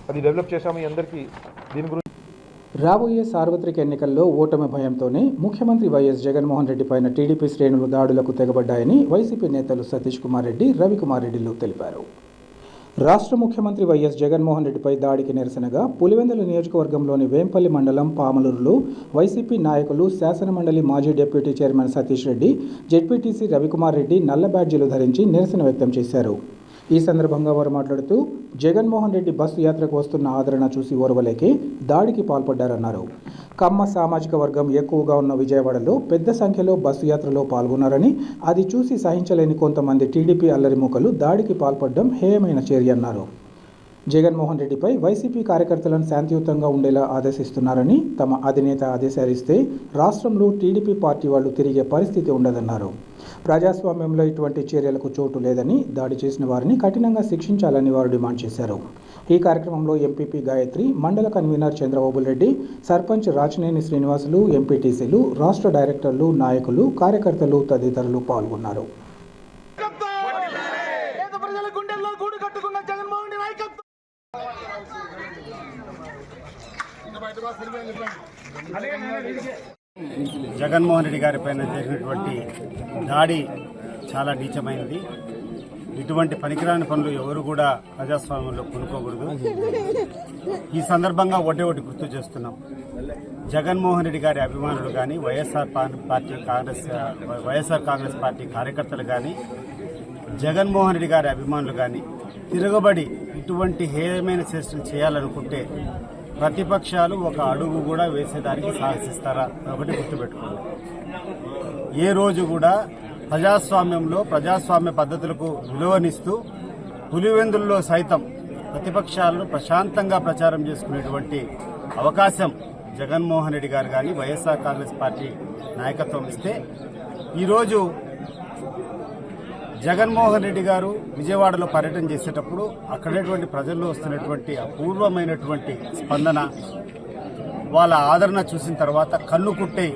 అది డెవలప్ చేశాము మీ అందరికీ. దీని గురించి రాబోయే సార్వత్రిక ఎన్నికల్లో ఓటమి భయంతోనే ముఖ్యమంత్రి వైఎస్ జగన్మోహన్ రెడ్డి పైన టీడీపీ శ్రేణులు దాడులకు తెగబడ్డాయని వైసీపీ నేతలు సతీష్ కుమార్ రెడ్డి, రవికుమార్ రెడ్డిలు తెలిపారు. రాష్ట్ర ముఖ్యమంత్రి వైఎస్ జగన్మోహన్ రెడ్డిపై దాడికి నిరసనగా పులివెందుల నియోజకవర్గంలోని వేంపల్లి మండలం పామలూరులో వైసీపీ నాయకులు, శాసనమండలి మాజీ deputy chairman Satish Reddy, ZPTC Ravikumar Reddy నల్ల బ్యాడ్జీలు ధరించి నిరసన వ్యక్తం చేశారు. ఈ సందర్భంగా వారు మాట్లాడుతూ జగన్మోహన్ రెడ్డి బస్సు యాత్రకు వస్తున్న ఆదరణ చూసి ఓర్వలేకే దాడికి పాల్పడ్డారన్నారు. కమ్మ సామాజిక వర్గం ఎక్కువగా ఉన్న విజయవాడలో పెద్ద సంఖ్యలో బస్సు యాత్రలో పాల్గొన్నారని, అది చూసి సహించలేని కొంతమంది టీడీపీ అల్లరిమూకలు దాడికి పాల్పడడం హేయమైన చర్య అన్నారు. జగన్మోహన్ రెడ్డిపై వైసీపీ కార్యకర్తలను శాంతియుతంగా ఉండేలా ఆదేశిస్తున్నారని, తమ అధినేత ఆదేశాలిస్తే రాష్ట్రంలో టీడీపీ పార్టీ వాళ్ళు తిరిగే పరిస్థితి ఉండదన్నారు. ప్రజాస్వామ్యంలో ఇటువంటి చర్యలకు చోటు లేదని, దాడి చేసిన వారిని కఠినంగా శిక్షించాలని వారు డిమాండ్ చేశారు. ఈ కార్యక్రమంలో ఎంపీపీ గాయత్రి, మండల కన్వీనర్ చంద్రబాబు రెడ్డి, సర్పంచ్ రాచినేని శ్రీనివాసులు, ఎంపీటీసీలు, రాష్ట్ర డైరెక్టర్లు, నాయకులు, కార్యకర్తలు తదితరులు పాల్గొన్నారు. జగన్మోహన్ రెడ్డి గారి పైన జరిగినటువంటి దాడి చాలా నీచమైనది. ఇటువంటి పనికిరాని పనులు ఎవరు కూడా ప్రజాస్వామ్యంలో కొనుక్కోకూడదు. ఈ సందర్భంగా ఒకటి గుర్తు చేస్తున్నాం. జగన్మోహన్ రెడ్డి గారి అభిమానులు కానీ, వైఎస్ఆర్ కాంగ్రెస్ పార్టీ కార్యకర్తలు కానీ, జగన్మోహన్ రెడ్డి గారి అభిమానులు కానీ తిరగబడి ఇటువంటి హేయమైన చేష్టలు చేయాలనుకుంటే ప్రతిపక్షాలు ఒక అడుగు కూడా వేసేదానికి సాహసిస్తారా? ఒకటి గుర్తుపెట్టుకోండి. ఏ రోజు కూడా ప్రజాస్వామ్యంలో ప్రజాస్వామ్య పద్ధతులకు విలువనిస్తూ పులివెందుల్లో సైతం ప్రతిపక్షాలను ప్రశాంతంగా ప్రచారం చేసుకునేటువంటి అవకాశం జగన్మోహన్ రెడ్డి గారు కానీ వైఎస్ఆర్ కాంగ్రెస్ పార్టీ నాయకత్వం ఇస్తే ఈరోజు జగన్మోహన్ రెడ్డి గారు విజయవాడలో పర్యటన చేసేటప్పుడు అక్కడటువంటి ప్రజల్లో వస్తున్నటువంటి అపూర్వమైనటువంటి స్పందన, వాళ్ళ ఆదరణ చూసిన తర్వాత కన్ను కుట్టే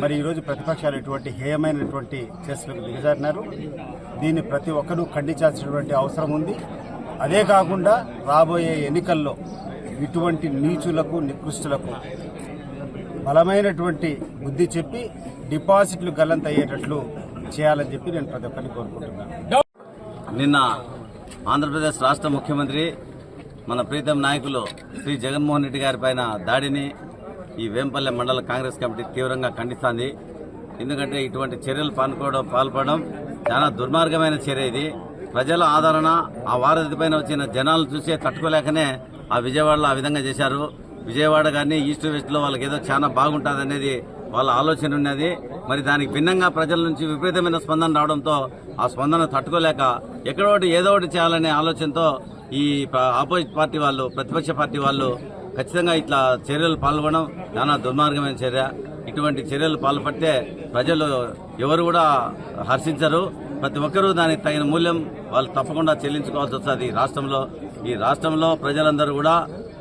మరి ఈరోజు ప్రతిపక్షాలు ఇటువంటి హేయమైనటువంటి చర్చలకు దిగజారినారు. దీన్ని ప్రతి ఒక్కరూ ఖండించాల్సినటువంటి అవసరం ఉంది. అదే కాకుండా రాబోయే ఎన్నికల్లో ఇటువంటి నీచులకు నికృష్టులకు బలమైనటువంటి బుద్ధి చెప్పి డిపాజిట్లు గల్లంతయ్యేటట్లు చేయాలని చెప్పి నేను ప్రతి ఒక్కరిని కోరుకుంటున్నాను. నిన్న ఆంధ్రప్రదేశ్ రాష్ట్ర ముఖ్యమంత్రి మన ప్రీతం నాయకులు శ్రీ జగన్మోహన్ రెడ్డి గారి పైన దాడిని ఈ వేంపల్లె మండల కాంగ్రెస్ కమిటీ తీవ్రంగా ఖండిస్తోంది. ఎందుకంటే ఇటువంటి చర్యలు పాల్పడడం చాలా దుర్మార్గమైన చర్య. ఇది ప్రజల ఆదరణ, ఆ వారధి పైన వచ్చిన జనాలు చూసే తట్టుకోలేకనే ఆ విజయవాడలో ఆ విధంగా చేశారు. విజయవాడ కానీ ఈస్ట్ వెస్ట్లో వాళ్ళకి ఏదో చాలా బాగుంటుంది అనేది వాళ్ళ ఆలోచన ఉన్నది. మరి దానికి భిన్నంగా ప్రజల నుంచి విపరీతమైన స్పందన రావడంతో ఆ స్పందన తట్టుకోలేక ఎక్కడో ఒకటి ఏదో ఒకటి చేయాలనే ఆలోచనతో ఈ ఆపోజిట్ పార్టీ వాళ్ళు, ప్రతిపక్ష పార్టీ వాళ్ళు ఖచ్చితంగా ఇట్లా చర్యలు పాల్గొనడం చాలా దుర్మార్గమైన చర్య. ఇటువంటి చర్యలు పాల్పడితే ప్రజలు ఎవరు కూడా హర్షించరు. ప్రతి ఒక్కరూ దానికి తగిన మూల్యం వాళ్ళు తప్పకుండా చెల్లించుకోవాల్సి వస్తుంది. ఈ రాష్ట్రంలో ప్రజలందరూ కూడా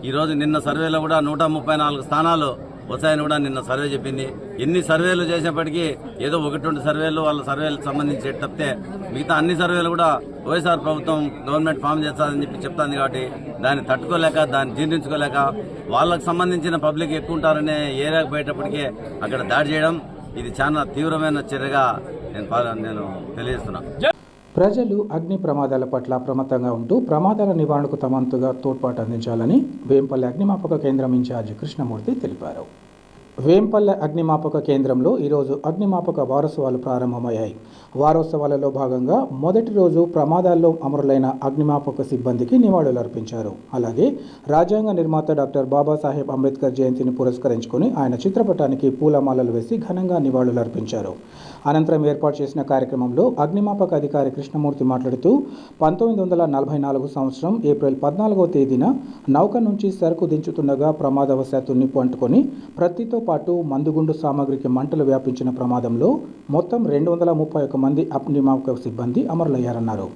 ఈరోజు నిన్న సర్వేలో కూడా 134 స్థానాలు వస్తాయని కూడా నిన్న సర్వే చెప్పింది. ఎన్ని సర్వేలు చేసినప్పటికీ ఏదో 1-2 సర్వేలు వాళ్ళ సర్వేలకు సంబంధించి తప్పితే మిగతా అన్ని సర్వేలు కూడా వైఎస్ఆర్ ప్రభుత్వం గవర్నమెంట్ ఫామ్ చేస్తారని చెప్పి చెప్తాంది. కాబట్టి దాన్ని తట్టుకోలేక, దాన్ని జీర్ణించుకోలేక వాళ్ళకు సంబంధించిన పబ్లిక్ ఎక్కువ ఉంటారనే ఏరియాకు పోయేటప్పటికే అక్కడ దాడి చేయడం ఇది చాలా తీవ్రమైన చర్యగా నేను తెలియజేస్తున్నాను. ప్రజలు అగ్ని ప్రమాదాల పట్ల అప్రమత్తంగా ఉంటూ ప్రమాదాల నివారణకు తమ వంతుగా తోడ్పాటు అందించాలని వేంపల్లె అగ్నిమాపక కేంద్రం ఇన్ఛార్జి కృష్ణమూర్తి తెలిపారు. వేంపల్లె అగ్నిమాపక కేంద్రంలో ఈరోజు అగ్నిమాపక వారోత్సవాలు ప్రారంభమయ్యాయి. వారోత్సవాలలో భాగంగా మొదటి రోజు ప్రమాదాల్లో అమరులైన అగ్నిమాపక సిబ్బందికి నివాళులర్పించారు. అలాగే రాజ్యాంగ నిర్మాత డాక్టర్ బాబాసాహెబ్ అంబేద్కర్ జయంతిని పురస్కరించుకుని ఆయన చిత్రపటానికి పూలమాలలు వేసి ఘనంగా నివాళులర్పించారు. అనంతరం ఏర్పాటు చేసిన కార్యక్రమంలో అగ్నిమాపక అధికారి కృష్ణమూర్తి మాట్లాడుతూ 1944 సంవత్సరం ఏప్రిల్ 14వ తేదీన నౌక నుంచి సరుకు దించుతుండగా ప్రమాదవశాత్తు నిప్పు అంటుకొని ప్రతితో పాటు మందుగుండు సామాగ్రికి మంటలు వ్యాపించిన ప్రమాదంలో మొత్తం 231 మంది అగ్నిమాపక సిబ్బంది అమరులయ్యారన్నారు.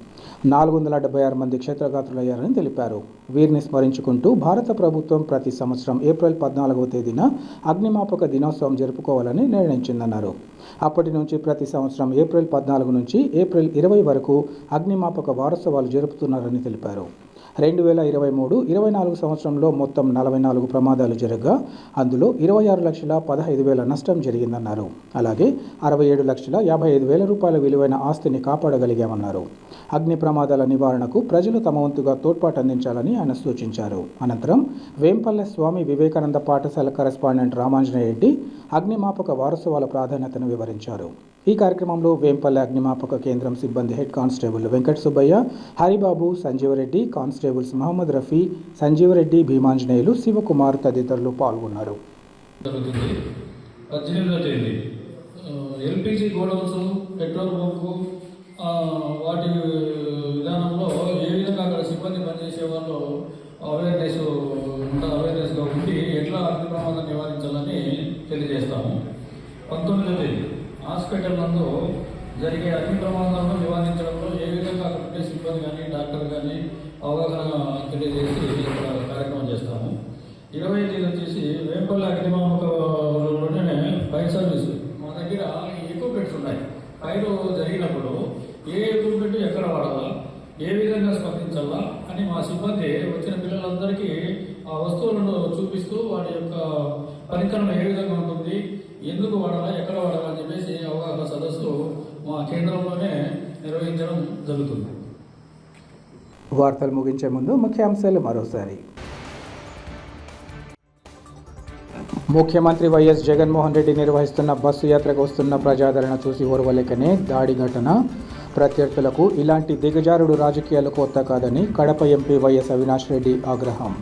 476 మంది క్షేత్రఘాతులయ్యారని తెలిపారు. వీరిని స్మరించుకుంటూ భారత ప్రభుత్వం ప్రతి సంవత్సరం ఏప్రిల్ 14వ తేదీన అగ్నిమాపక దినోత్సవం జరుపుకోవాలని నిర్ణయించిందన్నారు. అప్పటి నుంచి ప్రతి సంవత్సరం ఏప్రిల్ 14 నుంచి ఏప్రిల్ 20 వరకు అగ్నిమాపక వారోత్సవాలు జరుపుతున్నారని తెలిపారు. 2023-24 సంవత్సరంలో మొత్తం 44 ప్రమాదాలు జరగగా అందులో 26,15,000 నష్టం జరిగిందన్నారు. అలాగే 67,55,000 రూపాయల విలువైన ఆస్తిని కాపాడగలిగామన్నారు. అగ్ని ప్రమాదాల నివారణకు ప్రజలు తమ వంతుగా తోడ్పాటు అందించాలని ఆయన సూచించారు. అనంతరం వేంపల్లె స్వామి వివేకానంద పాఠశాల కరెస్పాండెంట్ రామాంజనేయ రెడ్డి అగ్నిమాపక వారోత్సవాల ప్రాధాన్యతను వివరించారు. ఈ కార్యక్రమంలో వేంపల్లె అగ్నిమాపక కేంద్రం సిబ్బంది head constable Venkata Subbaiah, Haribabu, Sanjeevareddy, constables Mohammed Rafi, Sanjeevareddy, Bheemanjaneyulu, Shivakumar తదితరులు పాల్గొన్నారు. 18వ తేదీ ఎల్పిజి గోడౌన్స్, పెట్రోల్ బంకు వాటి విధానంలో ఏ విధంగా అక్కడ సిబ్బంది పనిచేసే వాళ్ళు అవేర్నెస్గా ఉండి ఎట్లా అగ్ని ప్రమాదం నివారించాలని తెలియజేస్తాము. 19వ తేదీ హాస్పిటల్ నందు జరిగే అగ్ని ప్రమాదాలను నివారించడంలో ఏ విధంగా అక్కడ ఉండే సిబ్బంది కానీ డాక్టర్ కానీ అవగాహన తెలియజేసి కార్యక్రమం చేస్తాము. 20వ తేదీ వచ్చేసి వేంపల్లె అగ్నిమాపకలోనే ఫైర్ సర్వీస్ మా దగ్గర ఎక్విప్మెంట్స్ ఉన్నాయి. ఫైర్ జరిగినప్పుడు ఏ ఎక్విప్మెంట్ ఎక్కడ వాడాలా, ఏ విధంగా స్పందించాలా అని మా సిబ్బంది వచ్చిన పిల్లలందరికీ ఆ వస్తువులను చూపిస్తూ వాటి యొక్క పనితనం ఏ విధంగా ఉంటుంది, ఎందుకు వాడాలా, ఎక్కడ వాడాలా అని చెప్పేసి అవగాహన సదస్సు మా కేంద్రంలోనే నిర్వహించడం జరుగుతుంది. వార్తలు ముగించే ముందు ముఖ్యాంశాలు మరోసారి. ముఖ్యమంత్రి వైఎస్ జగన్మోహన్ రెడ్డి నిర్వహిస్తున్న బస్సు యాత్రకు వస్తున్న ప్రజాదరణ చూసి ఓర్వలేకనే దాడి ఘటన. ప్రత్యర్థులకు ఇలాంటి దిగజారుడు రాజకీయాలు కొత్త కాదని కడప ఎంపీ వైఎస్ అవినాష్ రెడ్డి ఆగ్రహం.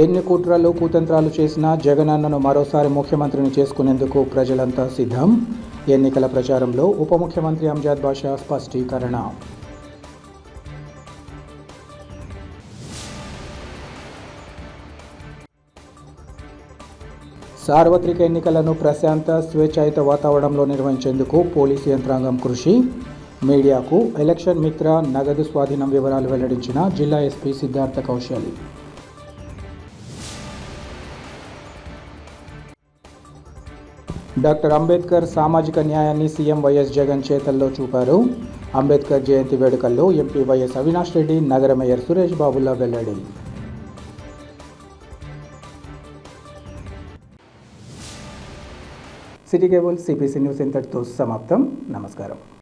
ఎన్ని కుట్రలు కుతంత్రాలు చేసినా జగనన్నను మరోసారి ముఖ్యమంత్రిని చేసుకునేందుకు ప్రజలంతా సిద్ధం. ఎన్నికల ప్రచారంలో ఉప ముఖ్యమంత్రి అంజద్ బాషా స్పష్టీకరణ. సార్వత్రిక ఎన్నికలను ప్రశాంత స్వేచ్ఛాయుత వాతావరణంలో నిర్వహించేందుకు పోలీసు యంత్రాంగం కృషి. మీడియాకు ఎలక్షన్ మిత్ర నగదు స్వాధీనం వివరాలు వెల్లడించిన జిల్లా ఎస్పీ సిద్ధార్థ కౌశల్. డాక్టర్ అంబేద్కర్ సామాజిక న్యాయాన్ని సీఎం వైఎస్ జగన్ చేతల్లో చూపారు. అంబేద్కర్ జయంతి వేడుకల్లో ఎంపీ వైఎస్ అవినాష్ రెడ్డి, నగర మేయర్ సురేష్ బాబుల్లా వెల్లడి. సిటీ కేబుల్ సిపిసి న్యూస్ ఇంతటితో సమాప్తం. నమస్కారం.